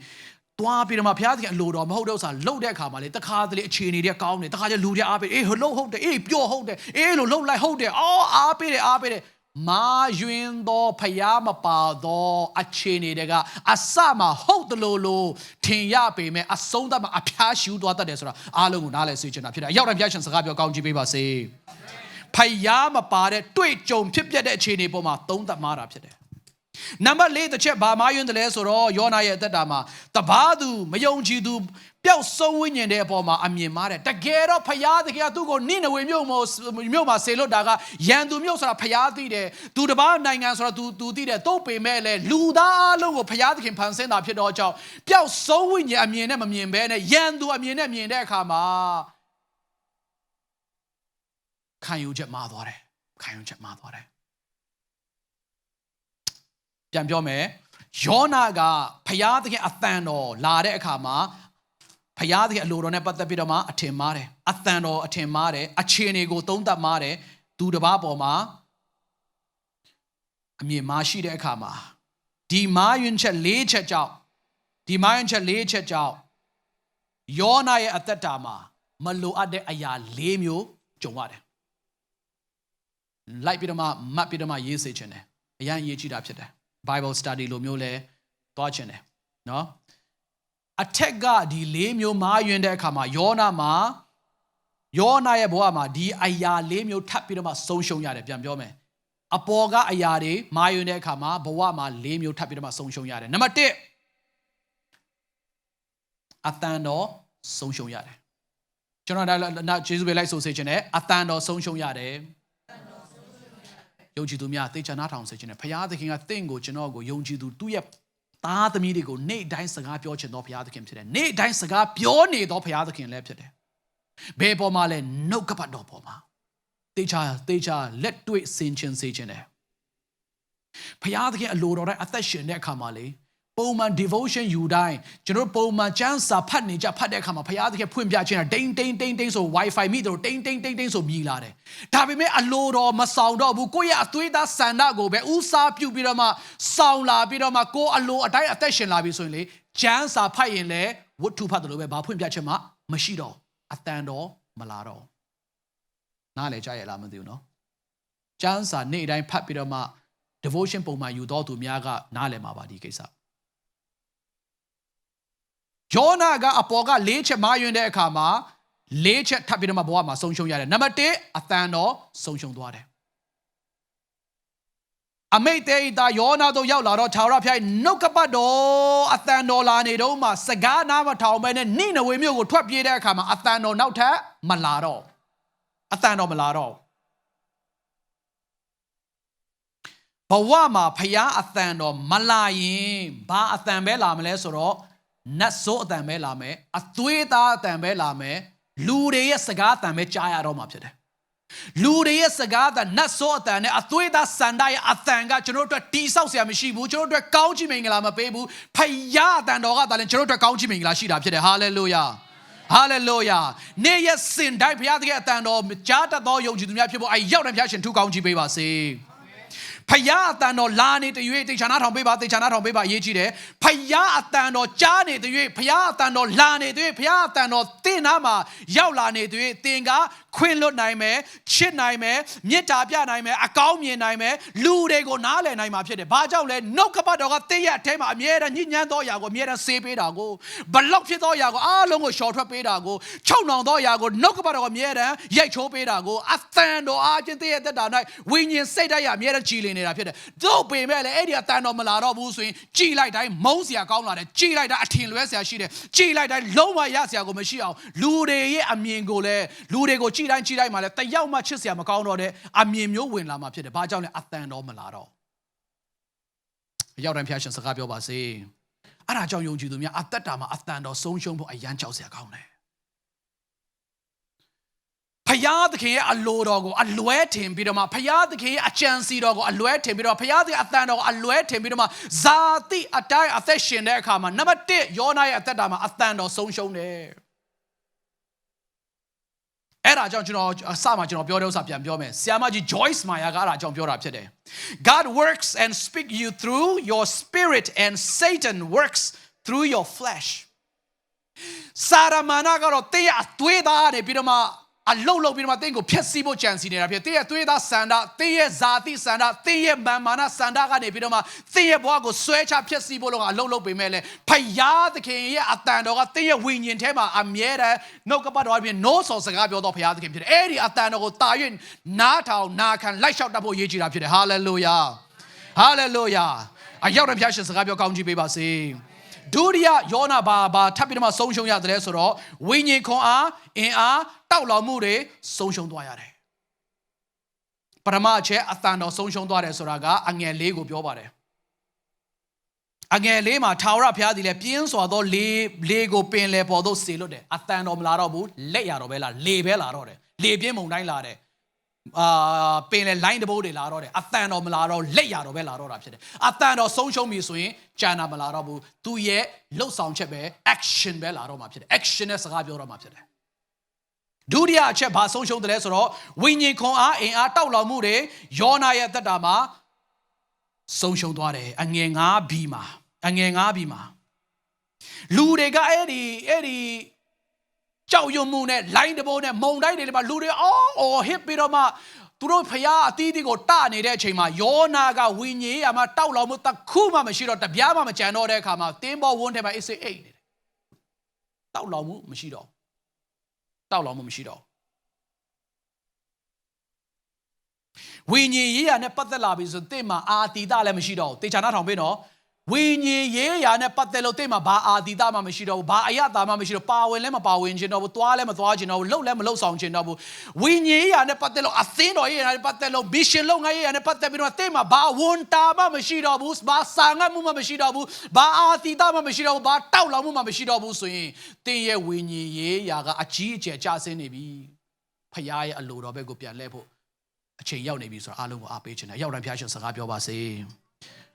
သွားပြီးတော့မှဖျားသခင်အလိုတော်မဟုတ်တဲ့ဥစ္စာလှုပ်တဲ့အခါမှာလေတခါတလေအခြေအနေတွေကောင်းတယ်တခါကျလူတွေအားပေးလှုပ်ဟုတ်တယ်ပျော့ဟုတ်တယ်လို့လှုပ်လိုက်ဟုတ်တယ်အားပေးတယ်မာယွင်သောဖယားမပါသောအခြေအနေတွေကအစမှဟုတ်တယ်လို့ထင်ရပေမဲ့အဆုံးသတ်မှာအဖျားရှူသွားတတ်တယ်ဆိုတာအားလုံးကိုနားလည်စေချင်တာဖြစ်တယ်အရောက်တဲ့ဖျားရှင်စကားပြောကောင်းချီးပေးပါစေဖယားမပါတဲ့တွေ့ကြုံဖြစ်ပျက်တဲ့အခြေအနေပေါ်မှာသုံးသပ်မှားတာဖြစ်တယ်နံပါတ်4တစ်ချက်ဘာမှယွန်းတယ်လဲဆိုတော့ယောနာရဲ့အသက်တာမှာတပါးသူမယုံကြည်သူပျောက်ဆုံးဝိညာဉ်တဲ့အပေါ်မှာအမြင်မှားတယ်တကယ်တော့ဖယားသခင်ကသူ့ကိုနိနဝေမြို့မှာဆေလွတ်တာကရန်သူမြို့ဆိုတာဖယားသိတယ်သူတပါးနိုင်ငံဆိုတော့သူသိတယ်တော့ပေမဲ့လေလူသားအလုံးကိုဖယားသခင်ဖန်ဆင်းတာဖြစ်တော့ကြောင့်ပျောက်ဆုံးဝိညာဉ်အမြင်နဲ့မမြင်ဘဲနဲ့ရန်သူအမြင်နဲ့မြင်တဲ့အခါမှာခံယူချက်မှားသွားတယ်ပြန်ပြောမယ်ယောနာကဖယားသခင်အသံတော်လာတဲ့အခါမှာဖယားသခင်အလိုတော်နဲ့ပတ်သက်ပြီးတော့မှအထင်မှားတယ်အသံတော်အထင်မှားတယ်အခြေအနေကိုသုံးသပ်မှားတယ်သူတစ်ပါးပေါ်မှာအမြင်မှားရှိတဲ့အခါမှာဒီမာယွန်းချက်၄ချက်ကြောင့်ယောနာရဲ့အသက်တာမှာမလိုအပ်တဲ့အရာ၄မျိုးကြုံရတယ်လိုက်ပြီးတော့မှမှတ်ပြီးတော့မှရေးစေချင်တယ်အရင်ရေးကြည့်တာဖြစ်တယ်Bible study လိုမျိုးလဲသွားချင်တယ်နော်အထက်ကဒီ၄မျိုးမားယွင်းတဲ့အခါမှာယောနာရဲ့ဘဝမှာဒီအရာ၄မျိုးထပ်ပြီးတော့မှဆုံးရှုံးရတယ်ပြန်ပြောမယ်အပေါ်ကအရာတွေမားယွင်းတဲ့အခါမှာဘဝမှာ၄မျိုးထပ်ပြီးတော့မှဆုံးရှုံးရတယ်နံပါတ်1အတန်တော်ဆုံးရှုံးရတယ်ကျွန်တော်ဒါကျေးဇူးပဲလိုက်ဆိုစေချင်တယ်အတန်တော်ဆုံးရှုံးရတယ်ယုံကြည်သူများသိချာနားထောင်စေခြင်းနဲ့ဘုရားသခင်ကတင့်ကိုကျွန်တော်ကိုယုံကြည်သူသူ့ရဲ့သားသမီးတွေကိုနေ့တိုင်းစကားပြောချင်သောဘုရားသခင်ဖြစ်တယ်နေ့တိုင်းစကားပြောနေသောဘုရားသခင်လည်းဖြစ်တယ်ဘယ်ပေါ်မှာလဲနှုတ်ကပတ်တော်ပေါ်မှာသိချာလက်တွေ့ဆင်ခြင်စေခြင်းနဲ့ဘုရားသခင်အလိုတော်တိုင်းအသက်ရှင်တဲ့အခါမှာလေပုံမှန် devotion ယူတိုင်းကျွန်တော်ပုံမှန်ကျမ်းစာဖတ်တဲ့အခါမှာဘုရားသခင်ဖွင့်ပြခြင်းတာတိန်ဆို wifi မိတို့တိန်ဆိုမြည်လာတယ်ဒါပေမဲ့အလိုတော်မဆောင်တော့ဘူးကိုယ့်ရဲ့အသွေးသားဆန္ဒကိုပဲဥစားပြုပြီးတော့မှဆောင်လာပြီးတော့မှကိုယ်အလိုအတိုင်းအသက်ရှင်လာပြီဆိုရင်လေကျမ်းစာဖတ်ရင်လေဝတ္ထုဖတ်တယ်လို့ပဲဘာဖွင့်ပြခြင်းမှမရှိတော့အတန်တော်မလာတော့နားလေကြားရလားမသိဘူးနော်ကျမ်းစာနေ့တိုင်းဖတ်ပြီးတော့မှ devotion ပုံမှန်ယူတော်သူများကနားလည်မှာပါဒီကိစ္စယောနာကအပေါ်က၄ချက်မာယွန်းတဲ့အခါမှာ၄ချက်ထပ်ပြီးတော့မှဘဝမှာဆုံးရှုံးရတယ်နံပါတ်1အတန်တော်ဆုံးရှုံးသွားတယ် အမိတ်သေးတာယောနာတို့ရောက်လာတော့ထာဝရဘုရားနှုတ်ကပတ်တော်အသံတော်လာနေတော့မှစကားနားမထောင်ဘဲနဲ့နိနဝေမြို့ကိုထွက်ပြေးတဲ့အခါမှာအသံတော်နောက်ထပ်မလာတော့အသံတော်မလာတော့ဘဝမှာဘုရားအသံတော်မလာရင်ဘာအသံပဲလာမလဲဆိုတော့နတ်ဆိုးအသံပဲလာမယ်အသွေးသားအသံပဲလာမယ်လူတွေရဲ့စကားအသံပဲကြားရတော့မှာဖြစ်တယ်လူတွေရဲ့စကားအနတ်ဆိုးအတန်နဲ့အသွေးသားစန္ဒရဲ့အတန်ကကျွန်တော်တို့တီးဆောက်စရာမရှိဘူးကျွန်တော်တို့ကောင်းချီးမင်္ဂလာမပေးဘူးဖယားအတန်တော်ကသာလဲကျွန်တော်တို့ကောင်းချီးမင်္ဂလာရှိတာဖြစ်တယ်ဟာလေလုယာဟာလေလုယာနေ့ရက်စင်တိုင်းဘုရားသခင်အတန်တော်ကြားတတ်သောယုံကြည်သူများဖြစ်ဖို့ရောက်တဲ့ဘုရားရှင်ထူကောင်းချီးပေးပါစေဖယားအတန်တော်လာနေတဲ့၍တေချာနာထောင်ပေးပါတေချာနာထောင်ပေးပါအရေးကြီးတယ်ဖယားအတန်တော်ကြားနေတဲ့၍ဖယားအတန်တော်လာနေတဲ့၍ဖယားအတန်တော်တင်းနာမှာရောက်လာနေတဲ့၍တင်ကခွင့်လွတ်နိုင်မယ်ချစ်နိုင်မယ်မေတ္တာပြနိုင်မယ်အကောင်းမြင်နိုင်မယ်လူတွေကိုနားလည်နိုင်မှာဖြစ်တယ်ဘာကြောင့်လဲနှုတ်ကပတ်တော်ကတင်းရဲ့အထဲမှာအမြဲတမ်းညဉ့်ညမ်းသောအရာကိုအမြဲတမ်းဆေးပေးတာကိုဘလောက်ဖြစ်သောအရာကိုအားလုံးကိုရှော်ထွက်ပေးတာကိုချုပ်နှောင်သောအရာကိုနှုတ်ကပတ်တော်ကအမြဲတမ်းရိုက်ချိုးပေးတာကိုအသံတော်အားဖြင့်တင်းရဲ့သက်တာ၌ဝိညာဉ်စိတ်ဓာတ်ရအမြဲတမ်းကြည်လင်နေတာဖြစ်တယ်တို့ပေမဲ့လည်းအဲ့ဒီအသံတော်မလာတော့ဘူးဆိုရင်ကြည်လိုက်တိုင်းမုန်းစရာကောင်းလာတယ်ကြည်လိုက်တိုင်းအထင်လွဲစရာရှိတယ်ကြည်လိုက်တိုင်းလုံးဝရစရာကိုမရှိအောင်လူတွေရဲ့အမြင်ကိုလည်းလူတွေကိုကြည်တိုင်းမှာလည်းတယောက်မှချစ်စရာမကောင်းတော့တဲ့အမြင်မျိုးဝင်လာမှာဖြစ်တယ်ဘာကြောင့်လဲအသံတော်မလာတော့ရောက်တိုင်းဖျားရှင်စကားပြောပါစေအဲ့ဒါကြောင့်ယုံကြည်သူများအသက်တာမှာအသံတော်ဆုံးရှုံးဖို့အယမ်းကြောက်စရာကောင်းတယ်ဖယားသခင်ရဲ့အလိုတော်ကိုအလွဲထင်ပြီးတော့မှဖယားသခင်ရဲ့အကြံစီတော်ကိုအလွဲထင်ပြီးတော့ဖယားသခင်အသံတော်ကိုအလွဲထင်ပြီးတော့မှဇာတိအတိုင်းအသက်ရှင်တဲ့အခါမှာနံပါတ်1ယောနာရဲ့အသက်တာမှာအသံတော်ဆုံးရှုံးတယ်အဲ့ဒါကြောင့်ကျွန်တော်အစမှာကျွန်တော်ပြောတဲ့ဥစ္စာပြန်ပြောမယ်ဆရာမကြီး Joyce Meyer ကအဲ့ဒါကြောင့်ပြောတာဖြစ်တယ် God works and speak you through your spirit and Satan works through your flesh စာရမဏေကတော့တင်းရဲ့အသွေးသားနေပြီးတော့မှအလုံးလုံးပြီးတော့မှတင်းကိုဖျက်ဆီးဖို့ကြံစီနေတာဖြစ်တင်းရဲ့သွေးသားစန္ဒတင်းရဲ့ဇာတိစန္ဒတင်းရဲ့မာနစန္ဒကနေပြီးတော့မှတင်းရဲ့ဘဝကိုဆွဲချဖျက်ဆီးဖို့လို့အလုံးလုံးပေးမဲ့လေဖယားသခင်ရဲ့အတန်တော်ကတင်းရဲ့ဝိညာဉ်ထဲမှာအမြဲတမ်းနှုတ်ကပတ်တော်အပြင်နိုးဆော်စကားပြောတော့ဖယားသခင်ဖြစ်တယ်အဲ့ဒီအတန်တော်ကိုတာ၍နားထောင်နာခံလိုက်လျှောက်တတ်ဖို့ရည်ကြည်တာဖြစ်တယ်ဟာလေလုယာဟာလေလုယာအရောက်တဲ့ဖယားရှင်စကားပြောကောင်းချီးပေးပါစေဒုတိယယောနာဘာထပ်ပြီးတော့မှဆုံးရှုံးရတယ်ဆိုတော့ဝိညာဉ်ခွန်အားအင်အားတောက်လောင်မှုတွေဆုံးရှုံးသွားရတယ်ပထမအချက်အသံတော်ဆုံးရှုံးသွားတယ်ဆိုတာကအငယ်လေးကိုပြောပါတယ်အငယ်လေးမှာထာဝရဘုရားသည်လည်းပြင်းစွာသောလေကိုပင်လေပေါ်သို့စေလွတ်တယ်အသံတော်မလာတော့ဘူးလက်ရတော့ပဲလားလေပဲလာတော့တယ်လေပြင်းမုန်တိုင်းလာတယ်ပင်လေလိုင်းတဘိုးတွေလာတော့တယ်အသံတော်မလာတော့လက်ရတော့ပဲလာတော့တာဖြစ်တယ်အသံတော်ဆုံးရှုံးပြီဆိုရင်ကြံတာမလာတော့ဘူးသူရဲ့လှုပ်ဆောင်ချက်ပဲ action ပဲလာတော့မှာဖြစ်တယ် action နဲ့စကားပြောတော့မှာဖြစ်တယ်ဒုတိယအချက်ဘာဆုံးရှုံးတယ်လဲဆိုတော့ဝိညာဉ်ခွန်အားအင်အားတောက်လောင်မှုတွေယောနာရဲ့သက်တာမှာဆုံးရှုံးသွားတယ်အငယ်9 B မှာလူတွေကအဲ့ဒီကြောက်ရွံ့မှုနဲ့လိုင်းတဘိုးနဲ့မုံတိုင်းတွေမှာလူတွေအော်ဟစ်ပြီးတော့မှသူတို့ဖျားအသီးသီးကိုတနေတဲ့အချိန်မှာယောနာကဝိညာဉ်ရေးမှာတောက်လောင်မှုတစ်ခုမှမရှိတော့တပြားမှမကြံတော့တဲ့အခါမှာတင်းပေါ်ဝန်းထဲမှာအိတ်နေတယ်တောက်လောင်မှုမရှိတော့တောက်လောင်မှုမရှိတော့ဝိညာဉ်ရေးရနဲ့ပတ်သက်လာပြီဆိုတဲ့မှာအာတီတာလည်းမရှိတော့တေချာနာထောင်ပေးနော်ဝိညာဉ်ရေးရနဲ့ပတ်သက်လို့တဲ့မှာဘာအာတီတာမှမရှိတော့ဘူးဘာအယတာမှမရှိတော့ပါဝင်လည်းမပါဝင်ခြင်းတော့ဘူးသွားလည်းမသွားခြင်းတော့ဘူးလှုပ်လည်းမလှုပ်ဆောင်ခြင်းတော့ဘူးဝိညာဉ်ရေးရနဲ့ပတ်သက်လို့အသင်းတော်ရေးရနဲ့ပတ်သက်လို့မစ်ရှင်လုပ်ငန်းရေးရနဲ့ပတ်သက်ပြီးတော့တဲ့မှာဘာဝန်တာမှမရှိတော့ဘူးဘာစာငတ်မှုမှမရှိတော့ဘူးဘာအာတီတာမှမရှိတော့ဘူးဘာတောက်လောင်မှုမှမရှိတော့ဘူးဆိုရင်တဲ့ရဲ့ဝိညာဉ်ရေးရာကအကြီးအကျယ်ကျဆင်းနေပြီဖခင်ရဲ့အလိုတော်ဘက်ကိုပြန်လှည့်ဖို့အချိန်ရောက်နေပြီဆိုတော့အားလုံးကိုအားပေးခြင်းနဲ့ရောက်တိုင်းဖခင်ရှင်စကားပြောပါစေ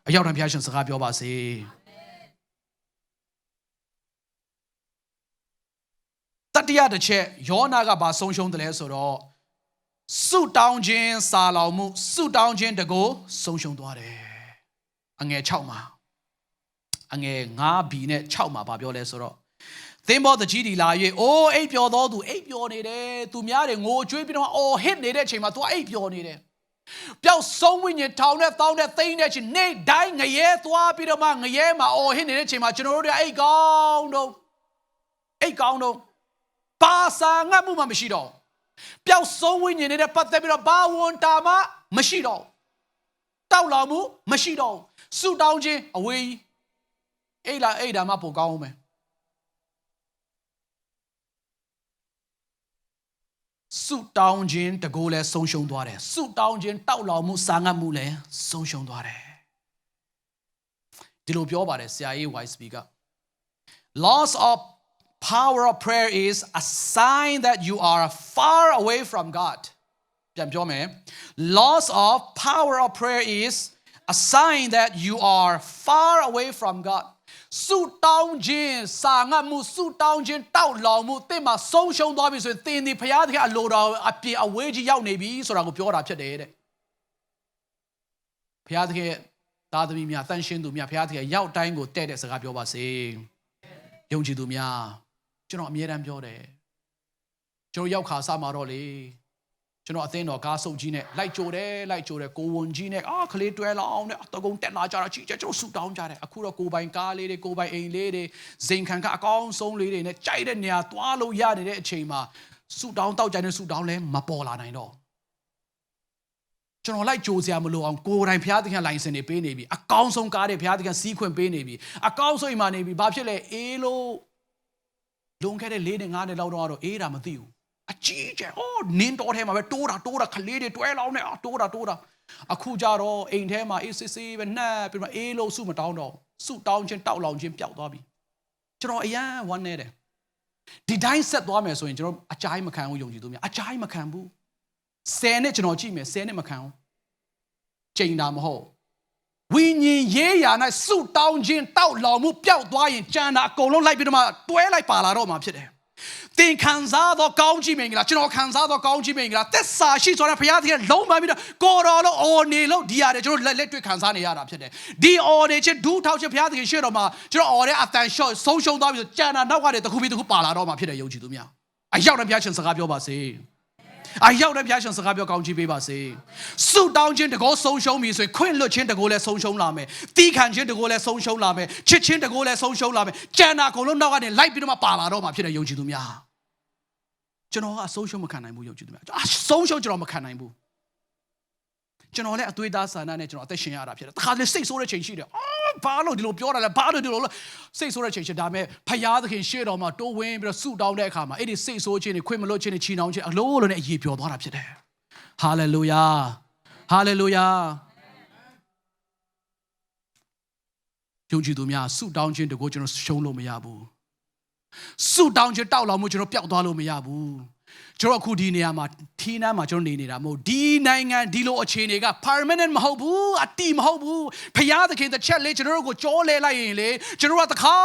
အရောက်တိုင်းဖခင်ရှင်စကားပြောပါစေတတိယတစ်ချက်ယောနာကဘာဆုံးရှုံးတယ်လဲဆိုတော့ဆုတောင်းခြင်းစာလောင်မှုဆုတောင်းခြင်းတကိုဆုံးရှုံးသွားတယ်အငယ်6မှာအငယ်9 B နဲ့6မှာဘာပြောလဲဆိုတော့သင်္ဘောတကြီးဒီလာ၍အိုးအိပ်ပျော်သောသူအိပ်ပျော်နေတယ်သူများတွေငိုကြွေးပြီးတော့အော်ဟစ်နေတဲ့အချိန်မှာ तू အိပ်ပျော်နေတယ်ပျောက်ဆုံးဝိညာဉ်ထောင်နဲ့တောင်းနဲ့သိမ့်တဲ့ချိန်နေ့တိုင်းငရဲသွားပြီးတော့မှငရဲမှာအော်ဟစ်နေတဲ့အချိန်မှာကျွန်တော်တို့တွေအိတ်ကောင်းတော့ပါစာငတ်မှုမှမရှိတော့ပျောက်ဆုံးဝိညာဉ်နဲ့ပတ်သက်ပြီးတော့ဘာဝန်တာမှမရှိတော့ တောက်လောင်မှုမရှိတော့ဆုတောင်းခြင်းအဝေးအိတ်လာအိတ်ဒါမှပိုကောင်းအောင်မယ်ဆုတောင်းခြင်းတကိုယ်လဲဆုံးရှုံးသွားတယ်ဆုတောင်းခြင်းတောက်လောင်မှုစာငတ်မှုလဲဆုံးရှုံးသွားတယ်ဒီလိုပြောပါတယ်ဆရာကြီး wise speaker loss of power of prayer is a sign that you are far away from God ပြန်ပြောမယ် loss of power of prayer is a sign that you are far away from God ဆုတောင်းခြင်းစာငတ်မှုဆုတောင်းခြင်းတောက်လောင်မှုသင်မှာဆုံးရှုံးသွားပြီဆိုရင်သင်ဒီဘုရားသခင်အလိုတော်အပြည့်အဝေးကြီးရောက်နေပြီဆိုတာကိုပြောတာဖြစ်တယ်တဲ့ဘုရားသခင်သားသမီးများတန်ရှင်းသူများဘုရားသခင်ရောက်တိုင်းကိုတဲ့တဲ့စကားပြောပါစေယုံကြည်သူများကျွန်တော်အမြဲတမ်းပြောတယ်ကျွန်တော်ရောက်ခါစားမှာတော့လေကျွန်တော်အသင်းတော်ကားစုပ်ကြီးနဲ့လိုက်ကြိုတယ်ကိုဝန်ကြီးနဲ့ခလေးတွဲလောင်းနဲ့တကုံတက်လာကြတာချီကျွန်တော်ဆူတောင်းကြတယ်အခုတော့ကိုပိုင်ကားလေးတွေကိုပိုင်အိမ်လေးတွေဇိမ်ခံကအကောင်းဆုံးလေးတွေနဲ့ကြိုက်တဲ့နေရာသွားလို့ရနေတဲ့အချိန်မှာဆူတောင်းတောက်ကြတဲ့ဆူတောင်းလဲမပေါ်လာနိုင်တော့ကျွန်တော်လိုက်ကြိုစရာမလိုအောင်ကိုယ်တိုင်ဘုရားသခင်လိုင်စင်တွေပေးနေပြီအကောင်းဆုံးကားတွေဘုရားသခင်စီးခွင့်ပေးနေပြီအကောင်းဆုံးအိမ်မှာနေပြီဘာဖြစ်လဲအေးလို့လွန်ခဲ့တဲ့၄နဲ့၅နှစ်လောက်တော့အေးတာမသိဘူးအကြီးကျယ်နင်းတော်ထဲမှာပဲတိုးတာခလေးတွေတွဲလောင်းနေတိုးတာအခုကြတော့အိမ်ထဲမှာအေးစစ်စစ်ပဲနှက်ပြီးမှအေးလို့စုမတောင်းတော့စုတောင်းခြင်းတောက်လောင်ခြင်းပျောက်သွားပြီကျွန်တော်အရန်ဝမ်းနေတယ်ဒီတိုင်းဆက်သွားမယ်ဆိုရင်ကျွန်တော်အကြိုင်းမခံဘူးယုံကြည်သူများအကြိုင်းမခံဘူး10နဲ့ကျွန်တော်ကြည့်မယ်10နဲ့မခံဘူးချိန်တာမဟုတ်ဝိညာဉ်ရေးရာ၌စုတောင်းခြင်းတောက်လောင်မှုပျောက်သွားရင်ကြံတာအကုန်လုံးလိုက်ပြီးတော့မှတွဲလိုက်ပါလာတော့မှာဖြစ်တယ်သင်ခံစားသောကောင်းချီးမင်္ဂလာကျွန်တော်ခံစားသောကောင်းချီးမင်္ဂလာသက်စာရှိဆိုတဲ့ဘုရားသခင်လုံးပန်ပြီးတော့ကိုတော်လုံးအော်နေလို့ဒီရတယ်ကျွန်တော်လက်တွေ့ခံစားနေရတာဖြစ်တယ်ဒီအော်နေချင်းဒူးထောက်ချင်းဘုရားသခင်ရှေ့တော်မှာကျွန်တော်အော်တဲ့အတန်ရှော့ဆုံးရှုံးသွားပြီးဆိုကြံတာနောက်ကနေတစ်ခုပြီးတစ်ခုပါလာတော့မှာဖြစ်တယ်ယုံကြည်သူများအရောက်တဲ့ဘုရားရှင်စကားပြောပါစေအရောက်တဲ့ဘုရားရှင်စကားပြောကောင်းချီးပေးပါစေဆုတောင်းခြင်းတကောဆုံးရှုံးပြီဆိုရင်ခွင့်လွတ်ခြင်းတကောလည်းဆုံးရှုံးလာမယ်တီးခံခြင်းတကောလည်းဆုံးရှုံးလာမယ်ချစ်ခြင်းတကောလည်းဆုံးရှုံးလာမယ်ကြံတာအကုန်လုံးနောက်ကနေလိုက်ပြီးတော့မှပါလာတော့မှာဖြစ်တယ်ယုံကြည်သူများကျွန်တော်ကအဆုံးရှုံးမခံနိုင်ဘူးယုံကြည်သူများအဆုံးရှုံးကျွန်တော်မခံနိုင်ဘူးကျွန်တော်လည်းအသွေးသားဆန္ဒနဲ့ကျွန်တော်အသက်ရှင်ရတာဖြစ်တယ်တခါတလေစိတ်ဆိုးတဲ့ချိန်ရှိတယ်ဘာလို့ဒီလိုပြောတာလဲဘာလို့ဒီလိုစိတ်ဆိုးတဲ့ချိန်ရှိဒါပေမဲ့ဖယားသခင်ရှေ့တော်မှာတိုးဝင်ပြီးတော့ဆုတောင်းတဲ့အခါမှာအဲ့ဒီစိတ်ဆိုးခြင်းတွေခွင့်မလွတ်ခြင်းတွေချီနှောင်ခြင်းအလိုလိုနဲ့အရေးပြောသွားတာဖြစ်တယ်ဟာလေလုယာဟာလေလုယာယုံကြည်သူများဆုတောင်းခြင်းတကိုကျွန်တော်ရှုံးလို့မရဘူးဆုတောင်းခြင်းတောက်လောင်မှုကျွန်တော်ပျောက်သွားလို့မရဘူးကျွန်တော်အခုဒီနေရာမှာထီးနှမ်းမှာကျွန်တော်နေနေတာမဟုတ်ဒီနိုင်ငံဒီလိုအခြေအနေက permanent မဟုတ်ဘူးအတိမဟုတ်ဘူးဖယားသခင်တစ်ချက်လေးကျွန်တော်တို့ကိုကြောလဲလိုက်ရင်လေကျွန်တော်ကတခါ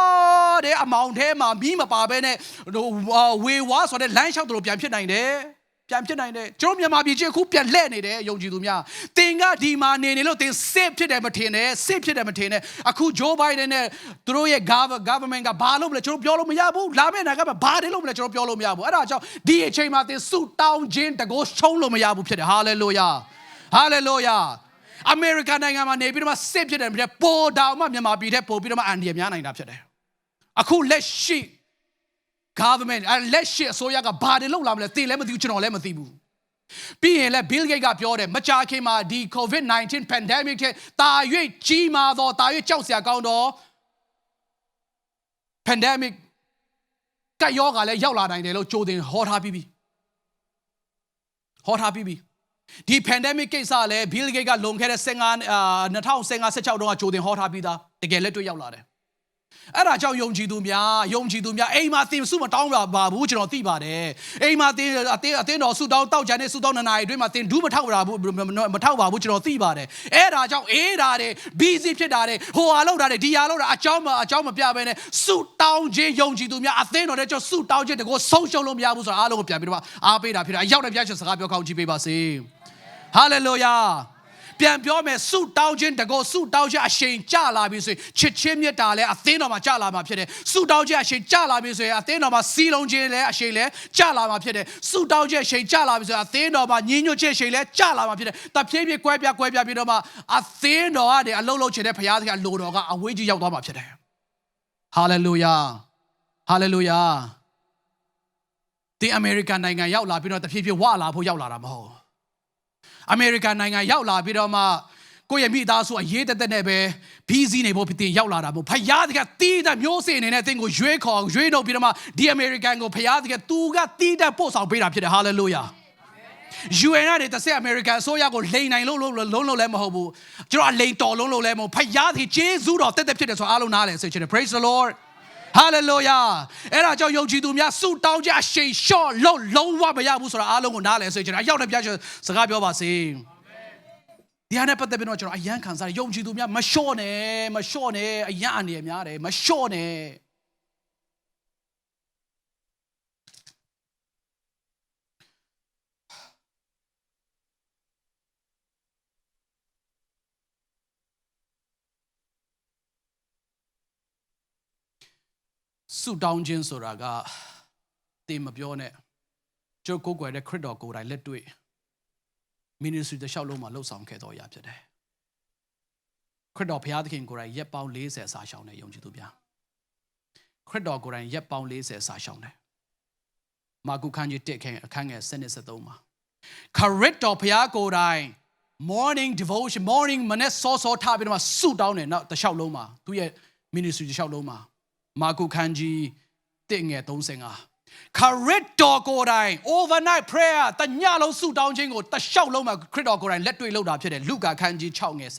တည်းအမောင်ထဲမှာမီးမပါဘဲနဲ့ဝေဝါဆိုတဲ့လမ်းလျှောက်တို့ပြန်ဖြစ်နိုင်တယ်ပြန်ဖြစ်နိုင်တယ်ကျွန်တော်မြန်မာပြည်ကြီးအခုပြန်လှည့်နေတယ်ယုံကြည်သူများတင်ကဒီမှာနေလို့တင်စစ်ဖြစ်တယ်မထင်နဲ့စစ်ဖြစ်တယ်မထင်နဲ့အခုဂျိုးဘိုင်ဒန်နဲ့သူတို့ရဲ့ government ကဘာလို့မလဲကျွန်တော်ပြောလို့မရဘူးလာမယ့်နိုင်ငံမှာဘာတယ်လို့မလဲကျွန်တော်ပြောလို့မရဘူးအဲ့ဒါကြောင့်ဒီအချိန်မှာတင်ဆုတောင်းခြင်းတကောရှုံးလို့မရဘူးဖြစ်တယ်ဟာလေလုယာဟာလေလုယာအမေရိကန်နိုင်ငံမှာနေပြီးတော့မှစစ်ဖြစ်တယ်ပိုတောင်မှမြန်မာပြည်ထဲပို့ပြီးတော့မှအန်ဒီရများနိုင်တာဖြစ်တယ်အခုလက်ရှိgovernment လက်ရှိအစိုးရကဘာတွေလုပ်လာမလဲသိလည်းမသိဘူးကျွန်တော်လည်းမသိဘူးပြီးရင်လည်း Bill Gates ကပြောတယ်မကြာခင်မှာဒီ COVID-19 pandemic တဲ့တာ၍ကြီးမားသောတာ၍ကြောက်စရာကောင်းသော pandemic ကရောဂါလည်းရောက်လာနိုင်တယ်လို့ကြိုတင်ဟောထားပြီးပြီဒီ pandemic ကိစ္စလည်း Bill Gates ကလွန်ခဲ့တဲ့2015-16တုန်းကကြိုတင်ဟောထားပြီးသားတကယ်လက်တွေ့ရောက်လာတယ်အဲ့ဒါကြောင့်ယုံကြည်သူများအိမ်မှာသင်ဆုမတောင်းပါဘူးကျွန်တော်သိပါတယ်အိမ်မှာသင်အတင်းတော်ဆုတောင်းတောက်ကြတဲ့ဆုတောင်း2နာရီအတွင်းမှာသင်ဒူးမထောက်ပါဘူးကျွန်တော်သိပါတယ်အဲ့ဒါကြောင့်အေးတာတွေ busy ဖြစ်တာတွေဟိုဟာလောက်တာတွေဒီဟာလောက်တာအကြောင်းမပြဘဲနဲ့ဆုတောင်းခြင်းယုံကြည်သူများအသင်းတော်တဲ့ကျွန်တော်ဆုတောင်းခြင်းတကိုဆုံးရှုံးလို့မရဘူးဆိုတာအားလုံးကိုပြန်ပြီးတော့အားပေးတာဖြစ်တယ်အရောက်တဲ့ဘုရားရှင်စကားပြောကောင်းချီးပေးပါစေဟာလေလုယာပြန်ပြောမယ်ဆုတောင်းခြင်းတကောဆုတောင်းခြင်းအရှိန်ကျလာပြီဆိုရင်ချစ်ချင်းမြတ်တာလည်းအသင်းတော်မှာကျလာမှာဖြစ်တယ်ဆုတောင်းခြင်းအရှိန်ကျလာပြီဆိုရင်အသင်းတော်မှာစီးလုံးခြင်းလည်းအရှိန်လည်းကျလာမှာဖြစ်တယ်ဆုတောင်းခြင်းအရှိန်ကျလာပြီဆိုရင်အသင်းတော်မှာညီညွတ်ခြင်းအရှိန်လည်းကျလာမှာဖြစ်တယ်တဖြည်းဖြည်းကွဲပြားပြီးတော့မှအသင်းတော်ကနေအလုံးလုံးချင်တဲ့ဘုရားသခင်လိုတော်ကအဝေးကြီးရောက်သွားမှာဖြစ်တယ်ဟာလေလုယာဟာလေလုယာဒီအမေရိကန်နိုင်ငံရောက်လာပြီးတော့တဖြည်းဖြည်းဝလာဖို့ရောက်လာတာမဟုတ်အမေရိကန်နိုင်ငံရောက်လာပြီးတော့မှ ကိုယ့်ရဲ့မိသားစုအရေးတက်နဲ့ပဲဘီးစီးနေဖို့ဖြစ်တင်ရောက်လာတာမို့ဖယားတကတီးတဲ့မျိုးစေ့အနေနဲ့အသင်ကိုရွေးခေါ်ရွေးနှုတ်ပြီးတော့မှဒီအမေရိကန်ကိုဖယားတကသူကတီးတဲ့ပို့ဆောင်ပေးတာဖြစ်တယ်ဟာလေလုယာUN နဲ့တစ်ဆက်အမေရိကန်အစိုးရကိုလိန်နိုင်လို့လည်းမဟုတ်ဘူးကျွန်တော်လိန်တော်လုံးလည်းမဟုတ်ဖယားတကဂျေဇူးတော်တက်ဖြစ်တယ်ဆိုအားလုံးနားလည်စေချင်တယ် Praise the Lord Hallelujah အဲ့ဒါကြောင့်ယုံကြည်သူများဆုတောင်းကြအရှိန်လျှော့လုံးဝမရဘူးဆိုတာအားလုံးကိုနားလည်စေချင်တယ်အရောက်တဲ့ပြချင်စကားပြောပါစေဒီဟာနဲ့ပတ်သက်ပြီးတော့ကျွန်တော်အယံခံစားရယုံကြည်သူများမလျှော့နဲ့အယံအနေနဲ့များတယ်မလျှော့နဲ့ဆုတောင်းခြင်းဆိုတာကတင်မပြောနဲ့ကျုပ်ကိုယ်ကွယ်တဲ့ခရစ်တော်ကိုယ်တိုင်လက်တွေ့ministry တစ်လျှောက်လုံးမှာလှုပ်ဆောင်ခဲ့တော်ရာဖြစ်တယ်ခရစ်တော်ဘုရားသခင်ကိုယ်တိုင်ရက်ပေါင်း40စာရှောင်တယ်ယုံကြည်သူများခရစ်တော်ကိုယ်တိုင်ရက်ပေါင်း40စာရှောင်တယ်မာကုခန်းကြီး1အခန်းငယ်7-73မှာခရစ်တော်ဘုရားကိုယ်တိုင် morning devotion morning မနေ့စောထားပြီးတော့ဆုတောင်းတယ်နောက်တစ်လျှောက်လုံးမှာသူရဲ့ ministry တစ်လျှောက်လုံးမှာမာကုခန်းကြီး1ငယ်35ခရစ်တော်ကိုယ်တိုင် overnight prayer တညလုံးဆုတောင်းခြင်းကိုတစ်လျှောက်လုံးမှာခရစ်တော်ကိုယ်တိုင်လက်တွေ့လုပ်တာဖြစ်တယ်လုကာခန်းကြီး6ငယ်7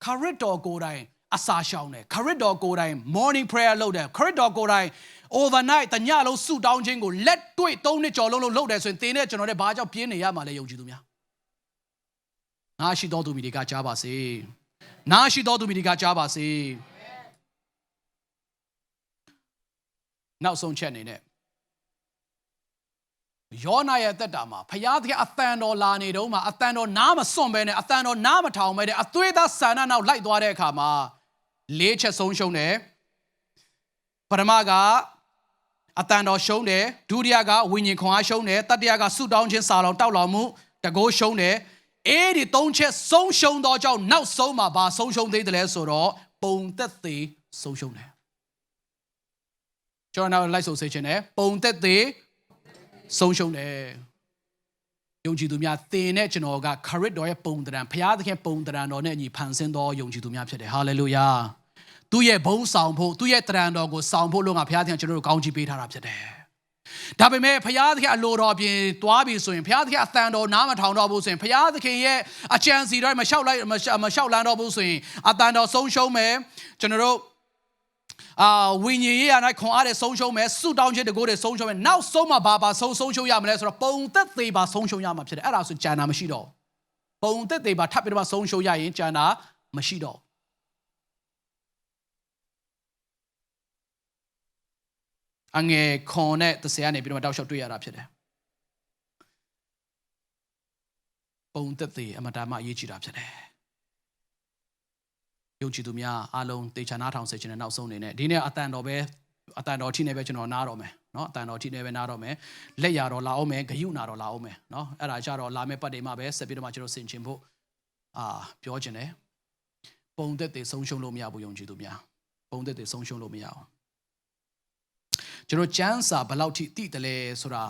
ခရစ်တော်ကိုယ်တိုင်အစာရှောင်တယ်ခရစ်တော်ကိုယ်တိုင် morning prayer လုပ်တယ်ခရစ်တော်ကိုယ်တိုင် overnight တညလုံးဆုတောင်းခြင်းကိုလက်တွေ့3နှစ်ကျော်လုံးလုပ်တယ်ဆိုရင်သင်နဲ့ကျွန်တော်တို့ဘာကြောင့်ပြင်းနေရမှာလဲယုံကြည်သူများနားရှိတော်သူမိတွေကကြားပါစေနားရှိတော်သူမိတွေကကြားပါစေနောက်ဆုံးချက်အနေနဲ့ယောနာရဲ့အသက်တာမှာဖယားသခင်အသံတော်လာနေတုန်းမှာအသံတော်နားမစွန့်ပဲနဲ့အသံတော်နားမထောင်ပဲနဲ့အသွေးသားဆန္ဒနောက်လိုက်သွားတဲ့အခါမှာ4ချက်ဆုံးရှုံးတယ်ပထမကအသံတော်ရှုံးတယ်ဒုတိယကဝိညာဉ်ခွန်အားရှုံးတယ်တတိယကဆုတောင်းခြင်းစာလောင်တောက်လောင်မှုတကိုးရှုံးတယ်အဲ့ဒီ3ချက်ဆုံးရှုံးသောကြောင့်နောက်ဆုံးမှာဘာဆုံးရှုံးသေးတယ်လဲဆိုတော့ပုံသက်သေဆုံးရှုံးတယ်ကျွန်တော်လိုက်ဆိုစေချင်တယ်ပုံသက်သေဆုံးရှုံးတယ်ယုံကြည်သူများသင်နဲ့ကျွန်တော်ကခရစ်တော်ရဲ့ပုံသဏ္ဍာန်ဘုရားသခင်ပုံသဏ္ဍာန်တော်နဲ့အညီဖန်ဆင်းသောယုံကြည်သူများဖြစ်တယ်ဟာလေလုယာသူ့ရဲ့ဘုန်းဆောင်ဖို့သူ့ရဲ့သဏ္ဍာန်တော်ကိုဆောင်ဖို့လို့ငါဘုရားသခင်ကျွန်တော်တို့ကောင်းချီးပေးထားတာဖြစ်တယ်ဒါပေမဲ့ဘုရားသခင်အလိုတော်ပြင်သွားပြီဆိုရင်ဘုရားသခင်အသံတော်နားမထောင်တော့ဘူးဆိုရင်ဘုရားသခင်ရဲ့အကြံစီတော်မလျှောက်လန်းတော့ဘူးဆိုရင်အသံတော်ဆုံးရှုံးမယ်ကျွန်တော်တို့ဝိညာဉ်ရေးရ၌ခွန်အားတွေဆုံးရှုံးမယ်ဆုတောင်းခြင်းတကိုးတွေဆုံးရှုံးမယ်နောက်ဆုံးမှာဘာဆုံးရှုံးရမလဲဆိုတော့ပုံသက်သေပါဆုံးရှုံးရမှာဖြစ်တယ်အဲ့ဒါဆိုကြံတာမရှိတော့ပုံသက်သေပါထပ်ပြီးတော့ဆုံးရှုံးရရင်ကြံတာမရှိတော့အငယ်ခွန်နဲ့30ကနေပြီးတော့တောက်လျှောက်တွေ့ရတာဖြစ်တယ်ပုံသက်သေအမတန်မှအရေးကြီးတာဖြစ်တယ်ယုံကြည်သူများအားလုံးတေချာနာထောင်စေခြင်းနဲ့နောက်ဆုံးနေနဲ့ဒီနေ့အတန်တော်ထိနေပဲကျွန်တော်နားတော့မယ်เนาะအတန်တော်ထိနေပဲနားတော့မယ်လက်ရတော်လာအောင်မယ်ဂယုနာတော်လာအောင်မယ်เนาะအဲ့ဒါကြတော့လာမယ့်ပတ်တွေမှာပဲဆက်ပြီးတော့မှကျွန်တော်ဆင်ခြင်ဖို့ပြောခြင်းတယ်ပုံသက်သေဆုံးရှုံးလို့မရဘူးယုံကြည်သူများပုံသက်သေဆုံးရှုံးလို့မရအောင်ကျွန်တော်ကျမ်းစာဘယ်လောက်ထိတိတယ်လဲဆိုတာ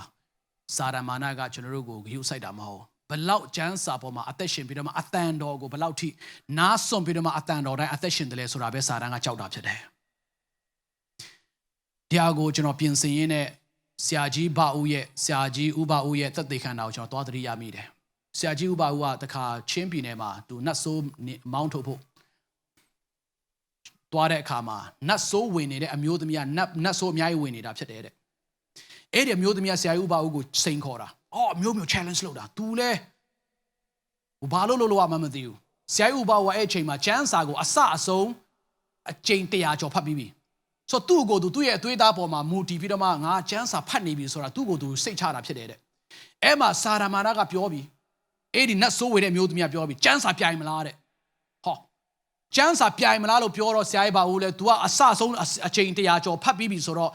စာရမာနကကျွန်တော်တို့ကိုဂယုစိုက်တာမဟုတ်ဘလောက်ကျမ်းစာပေါ်မှာအသက်ရှင်ပြီးတော့မှအတန်တော်ကိုဘလောက်ထိနားစွန့်ပြီးတော့မှအတန်တော်တိုင်းအသက်ရှင်တယ်လဲဆိုတာပဲစာတန်ကကြောက်တာဖြစ်တယ်။ဒီအကိုကျွန်တော်ပြင်ဆင်ရင်းနဲ့ဆရာကြီးဥဘဦးရဲ့သက်သေခံတာကိုကျွန်တော်သွားသတိရမိတယ်။ဆရာကြီးဥဘဦးကတခါချင်းပြည်နယ်မှာသူနတ်ဆိုးမောင်းထုတ်ဖို့သွားတဲ့အခါမှာနတ်ဆိုးဝင်နေတဲ့အမျိုးသမီးကနတ်ဆိုးအများကြီးဝင်နေတာဖြစ်တယ်တဲ့။အဲ့ဒီအမျိုးသမီးကဆရာကြီးဥဘဦးကိုစိန်ခေါ်တာအမျိုး challenge လုပ်တာ तू လဲဘာလို့ရမှမသိဘူးဆရာကြီးဥပဝါအဲ့အချိန်မှာကျမ်းစာကိုအစအဆုံးအကျိန်100ကျော်ဖတ်ပြီးပြီဆိုတော့သူ့ရဲ့အသွေးသားပေါ်မှာမူတည်ပြီးတော့မှငါကျမ်းစာဖတ်နေပြီဆိုတာသူ့ကိုယ်သူစိတ်ချတာဖြစ်တယ်တဲ့အဲ့မှာစာရမာနကပြောပြီးအဲ့ဒီနတ်ဆိုးဝေတဲ့မျိုးသမီးကပြောပြီးကျမ်းစာပြိုင်မလားတဲ့ကျမ်းစာပြိုင်မလားလို့ပြောတော့ဆရာကြီးဘာလို့လဲ तू ကအစအဆုံးအကျိန်100ကျော်ဖတ်ပြီးပြီဆိုတော့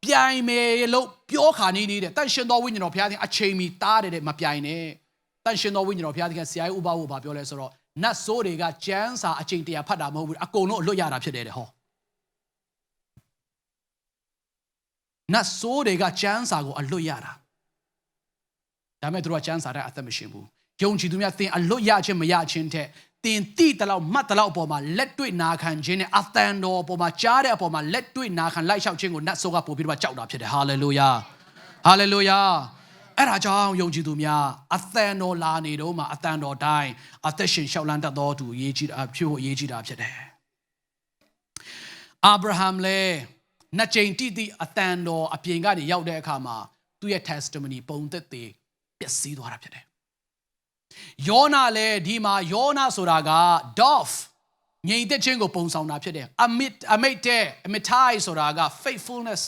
ပြိုင်မယ်လို့ပြောခါနေနေတဲ့တန်ရှင်တော်ဝိညာဉ်တော်ဘုရားသခင်အချိန်မီတားတယ်မပြိုင်နဲ့တန်ရှင်တော်ဝိညာဉ်တော်ဘုရားသခင်ဆရာကြီးဥပဝဘာပြောလဲဆိုတော့နတ်ဆိုးတွေကကျမ်းစာအချိန်100ဖတ်တာမဟုတ်ဘူးအကုန်လုံးအလွတ်ရတာဖြစ်တယ်တဲ့ဟောနတ်ဆိုးတွေကကျမ်းစာကိုအလွတ်ရတာဒါမဲ့သူတို့ကကျမ်းစာတဲ့အသက်မရှင်ဘူး ယုံကြည်သူများသင်အလွတ်ရခြင်းမရခြင်းတဲ့သင်တိတလောက်မှတ်တလောက်အပေါ်မှာလက်တွေ့နာခံခြင်းနဲ့အသံတော်အပေါ်မှာကြားတဲ့အပေါ်မှာလက်တွေ့နာခံလိုက်လျှောက်ခြင်းကိုနတ်ဆိုးကပို့ပြီးတော့ကြောက်တာဖြစ်တယ်ဟာလေလုယာဟာလေလုယာအဲ့ဒါကြောင့်ယုံကြည်သူများအသံတော်လာနေတော့မှအသံတော်တိုင်းအသက်ရှင်လျှောက်လန်းတတ်သောသူအရေးကြီးတာဖြစ်ဖို့အရေးကြီးတာဖြစ်တယ်အာဗြဟံလည်းနှစ်ကြိမ်တိတိအသံတော်အပြင်ကနေရောက်တဲ့အခါမှာသူ့ရဲ့ testimony ပုံသက်သေပျက်စီးသွားတာဖြစ်တယ်ယောနာလည်းဒီမှာယောနာဆိုတာက dove ငြိမ်သက်ခြင်းကိုပုံဆောင်တာဖြစ်တယ်အမိတ်တဲ့အမိထိုင်ဆိုတာက faithfulness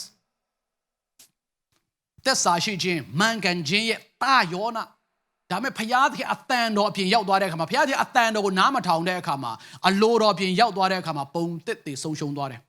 သက်စာရှိခြင်းမှန်ကန်ခြင်းရဲ့တာယောနာဒါမဲ့ဖျားသခင်အတန်တော်အပြင်ရောက်သွားတဲ့အခါမှာဖျားသခင်အတန်တော်ကိုနားမထောင်တဲ့အခါမှာအလိုတော်အပြင်ရောက်သွားတဲ့အခါမှာပုံသက်သေဆုံးရှုံးသွားတယ်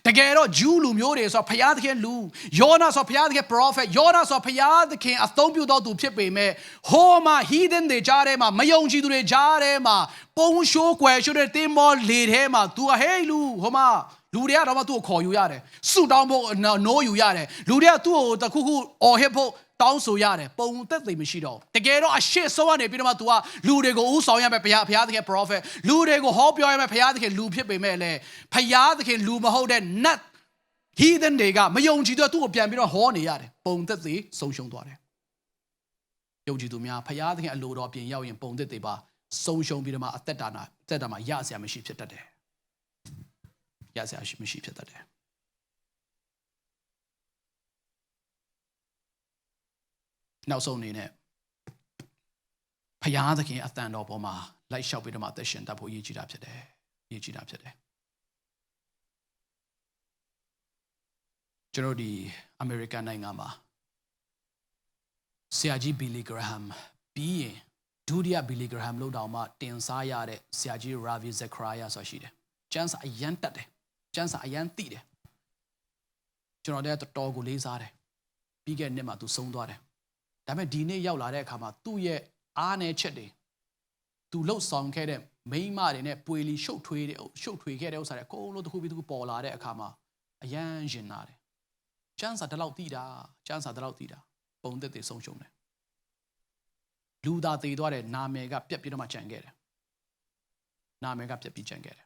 တကယ်တော့ဂျူးလူမျိုးတွေဆိုဖျားသခင်လူယောနာဆိုဖျားသခင် prophet ယောနာဆိုဖျားသခင်အသုံးပြုတော်သူဖြစ်ပေမဲ့ဟိုမှာ hidden တွေကြားထဲမှာမယုံကြည်သူတွေကြားထဲမှာပုံရှိုးကွယ်ရှိုးတဲ့တင်းမောလေထဲမှာ तू ဟေးလူဟိုမှာလူတွေကတော့သူ့ကိုခေါ်ယူရတယ်ဆူတောင်းဖို့နိုးယူရတယ်လူတွေကသူ့ကိုတခုခုအော်ဟစ်ဖို့တောင်းဆိုရတယ်ပုံသက်သေမရှိတော့တကယ်တော့အရှိဆုံးကနေပြီးတော့မှ तू ကလူတွေကိုဥဆောင်ရမယ်ဘုရားသခင် prophet လူတွေကိုဟောပြောရမယ်ဘုရားသခင်လူဖြစ်ပေမဲ့လည်းဘုရားသခင်လူမဟုတ်တဲ့နတ် hidden တွေကမယုံကြည်တော့သူ့ကိုပြန်ပြီးတော့ဟောနေရတယ်ပုံသက်သေဆုံးရှုံးသွားတယ်ယုံကြည်သူများဘုရားသခင်အလိုတော်ပြင်ရောက်ရင်ပုံသက်သေပါဆုံးရှုံးပြီးတော့မှအသက်တာမှာရစရာမရှိဖြစ်တတ်တယ်ရစရာမရှိဖြစ်တတ်တယ်နောက်ဆုံးအနေနဲ့ဖယားသခင်အတန်တော်ပေါ်မှာလိုက်လျှောက်ပြီးတော့မှအသက်ရှင်တတ်ဖို့ရည်ကြည်တာဖြစ်တယ်ရည်ကြည်တာဖြစ်တယ်ကျွန်တော်ဒီအမေရိကန်နိုင်ငံမှာဆရာကြီးဘီလီဂရဟမ်ပြီးရင်ဒုတိယဘီလီဂရဟမ်လို့တောင်မှတင်စားရတဲ့ဆရာကြီးရာဗီဇခရာယာဆိုတာရှိတယ်ကျမ်းစာအရန်တတ်တယ်ကျမ်းစာအရန်သိတယ်ကျွန်တော်လည်းတော်တော်ကိုလေးစားတယ်ပြီးခဲ့တဲ့နှစ်မှာသူဆုံးသွားတယ်ဒါပေမဲ့ဒီနေ့ရောက်လာတဲ့အခါမှာသူ့ရဲ့အားနည်းချက်တွေသူလှုပ်ဆောင်ခဲ့တဲ့မိန်းမတွေနဲ့ပွေလီရှုပ်ထွေးခဲ့တဲ့ဥစ္စာတွေအကုန်လုံးတစ်ခုပြီးတစ်ခုပေါ်လာတဲ့အခါမှာအယမ်းရင်နာတယ်ကျမ်းစာတလောက်သိတာပုံသက်သေဆုံးရှုံးတယ်လူသားသေသွားတဲ့နာမည်ကပြက်ပြီးတော့မှကြံခဲ့တယ်နာမည်ကပြက်ပြီးကြံခဲ့တယ်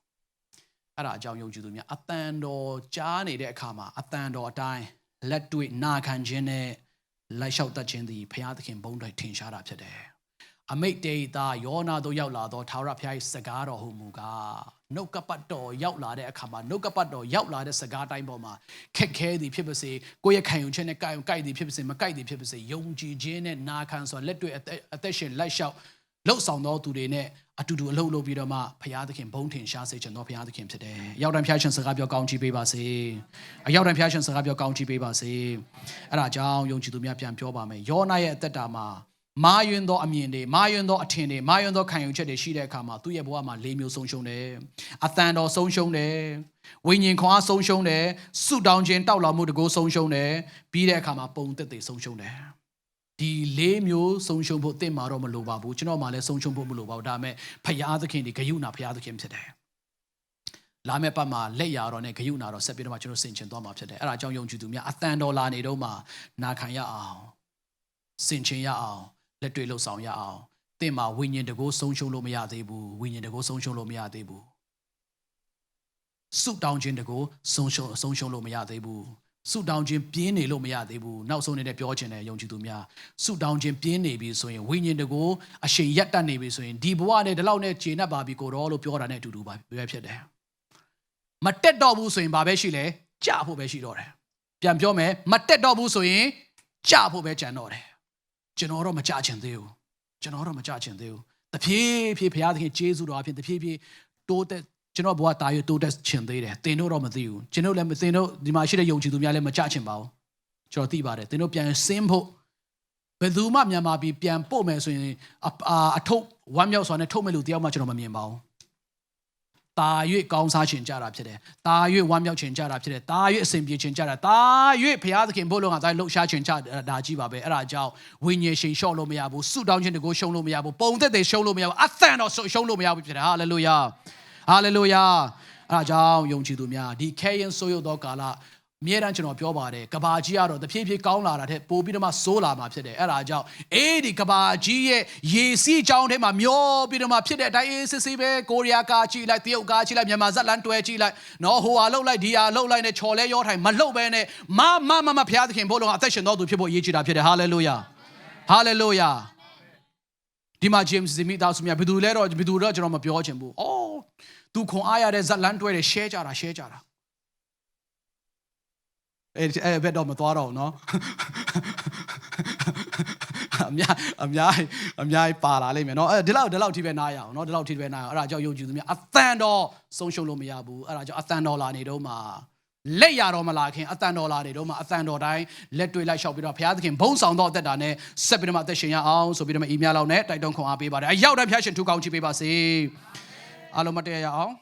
အဲ့ဒါအကြောင်းယုံကြည်သူများအတန်တော်ကြားနေတဲ့အခါမှာအတန်တော်အတိုင်းလက်တွေ့နာခံခြင်းနဲ့လိုက်လျှောက်တတ်ခြင်းသည်ဘုရားသခင်ဘုန်းတော်ထင်ရှားတာဖြစ်တယ်အမိတ်တေသာယောနာတို့ရောက်လာတော့ထာဝရဘုရား၏စကားတော်ဟူမူကားနှုတ်ကပတ်တော်ရောက်လာတဲ့အခါမှာနှုတ်ကပတ်တော်ရောက်လာတဲ့စကားတိုင်းပေါ်မှာခက်ခဲသည်ဖြစ်ပါစေကိုယ့်ရဲ့ခံယူချက်နဲ့ကိုက်သည်ဖြစ်ပါစေမကိုက်သည်ဖြစ်ပါစေယုံကြည်ခြင်းနဲ့နာခံစွာလက်တွေ့အသက်ရှင်လိုက်လျှောက်လှုပ်ဆောင်တော်သူတွေနဲ့အတူတူအလုပ်လုပ်ပြီးတော့မှဘုရားသခင်ဘုန်းထင်ရှားစေခြင်းတော်ဘုရားသခင်ဖြစ်တယ်။ရောက်တိုင်းဘုရားရှင်စကားပြောကောင်းချီးပေးပါစေ။အရောက်တိုင်းဘုရားရှင်စကားပြောကောင်းချီးပေးပါစေ။အဲ့ဒါကြောင့်ယုံကြည်သူများပြန်ပြောပါမယ်။ယောနာရဲ့အသက်တာမှာမာယွန်းသောအမြင်တွေမာယွန်းသောအထင်တွေမာယွန်းသောခံယူချက်တွေရှိတဲ့အခါမှာသူ့ရဲ့ဘဝမှာ၄မျိုးဆုံးရှုံးတယ်။အသံတော်ဆုံးရှုံးတယ်။ဝိညာဉ်ခွန်အားဆုံးရှုံးတယ်။ဆုတောင်းခြင်းတောက်လောင်မှုတကိုးဆုံးရှုံးတယ်။ပြီးတဲ့အခါမှာပုံသက်သေဆုံးရှုံးတယ်။ဒီ၄မျိုးဆုံးရှုံးဖို့အသင့်မှာတော့မလိုပါဘူးကျွန်တော်မှလည်းဆုံးရှုံးဖို့မလိုပါဘူးဒါပေမဲ့ဖယားသခင်ဒီဂယုဏဖယားသခင်ဖြစ်တယ်လာမယ့်ပတ်မှာလက်ရတော်နဲ့ဂယုဏတော်ဆက်ပြီးတော့မှကျွန်တော်ဆင်ခြင်သွားမှာဖြစ်တယ်အဲ့ဒါကြောင့်ယုံကြည်သူများအသံတော်လာနေတော့မှနာခံရအောင်ဆင်ခြင်ရအောင်လက်တွေ့လှုပ်ဆောင်ရအောင်သင်မှာဝိညာဉ်တကိုးဆုံးရှုံးလို့မရသေးဘူးဝိညာဉ်တကိုးဆုံးရှုံးလို့မရသေးဘူးဆုတောင်းခြင်းတကိုးဆုံးရှုံးလို့မရသေးဘူးဆုတောင်းခြင်းပြင်းနေလို့မရသေးဘူးနောက်ဆုံးနေတဲ့ပြောခြင်းနဲ့ယုံကြည်သူများဆုတောင်းခြင်းပြင်းနေပြီဆိုရင်ဝိညာဉ်တကိုအရှိန်ရက်တက်နေပြီဆိုရင်ဒီဘဝနဲ့ဒီလောက်နဲ့ခြေနှက်ပါပြီကိုတော့လို့ပြောတာနဲ့အတူတူပါပဲဖြစ်တယ်မတက်တော့ဘူးဆိုရင်ဘာပဲရှိလဲကြဖို့ပဲရှိတော့တယ်ပြန်ပြောမယ်မတက်တော့ဘူးဆိုရင်ကြဖို့ပဲကြံတော့တယ်ကျွန်တော်တော့မကြချင်သေးဘူးတဖြည်းဖြည်းဘုရားသခင်ကျေးဇူးတော်အဖြစ်တဖြည်းဖြည်းတိုးတက်ကျွန်တော်ဘဝတာရွတိုးတက်ချင်သေးတယ်သင်တို့တော့မသိဘူးကျွန်တော်လည်းသင်တို့ဒီမှာရှိတဲ့ယုံကြည်သူများလည်းမကြချင်ပါဘူးကျွန်တော်သိပါတယ်သင်တို့ပြန်ဆင်းဖို့ဘယ်သူမှမြန်မာပြည်ပြန်ပို့မယ်ဆိုရင်အထုပ်ဝမ်းမြောက်စွာနဲ့ထုတ်မဲ့လူတယောက်မှကျွန်တော်မမြင်ပါဘူးတာ၍ကောင်းစားချင်ကြတာဖြစ်တယ်တာ၍ဝမ်းမြောက်ချင်ကြတာဖြစ်တယ်တာ၍အစဉ်ပြေချင်ကြတာတာ၍ဘုရားသခင်ဘုလို့ငါတိုင်းလှုပ်ရှားချင်ကြတာကြီးပါပဲအဲ့ဒါကြောင့်ဝိညာဉ်ရှင်ရှော့လို့မရဘူးဆုတောင်းခြင်းတကိုရှုံးလို့မရဘူးပုံသက်တွေရှုံးလို့မရဘူးအသံတော်ရှုံးလို့မရဘူးဖြစ်တယ်ဟာလေလုယာဟာလေလုယာအဲ့ဒါကြောင့်ယုံကြည်သူများဒီခဲရင်ဆိုးရုပ်သောကာလ မြေတမ်းကျွန်တော်ပြောပါတယ်ကဘာကြီးကတော့တဖြည်းဖြည်းကောင်းလာတာတဲ့ပို့ပြီးတော့မှဆိုးလာမှာဖြစ်တယ်အဲ့ဒါကြောင့်ဒီကဘာကြီးရဲ့ရေစီးကြောင်းထဲမှာမျောပြီးတော့မှဖြစ်တဲ့အတိုင်းစစ်စစ်ပဲကိုရီးယားကားကြည့်လိုက်တရုတ်ကားကြည့်လိုက်မြန်မာဇက်လန်တွဲကြည့်လိုက်နော်ဟိုဟာလှုပ်လိုက်ဒီဟာလှုပ်လိုက်နဲ့ချော်လဲရောထိုင်မလှုပ်ပဲနဲ့မဖျားသခင်ဘို့လုံးအသက်ရှင်တော်သူဖြစ်ဖို့အရေးကြီးတာဖြစ်တယ်ဟာလေလုယာဟာလေလုယာဒီမှာ James ဇီမီသားစုမြဘယ်သူလဲတော့ကျွန်တော်မပြောချင်ဘူးသူခွန်အားရတဲ့ဇက်လန်တွဲတွေ share ကြတာဘယ်တော့မသွားတော့နော်အများပါလာလိမ့်မယ်နော်ဒီလောက်ထိပဲနားရအောင်နော်ဒီလောက်ထိပဲနားရအောင်အဲ့ဒါကြောင့်ယုံကြည်သူများအသံတော်ဆုံးရှုံးလို့မရဘူးအဲ့ဒါကြောင့်အသံတော်လာနေတော့မှလက်ရတော့မလာခင်အသံတော်လာနေတော့မှအသံတော်တိုင်းလက်တွေ့လိုက်လျှောက်ပြီးတော့ဘုရားသခင်ဘုန်းဆောင်တော်အသက်တာနဲ့ဆက်ပြီးတော့မှအသက်ရှင်ရအောင်ဆိုပြီးတော့မှဤများလောက်နဲ့တိုက်တွန်းခွန်အားပေးပါတယ်အရောက်တိုင်းဘုရားရှင်ထူကောင်းချီးပေးပါစေအားလုံးမတည့်ရအောင်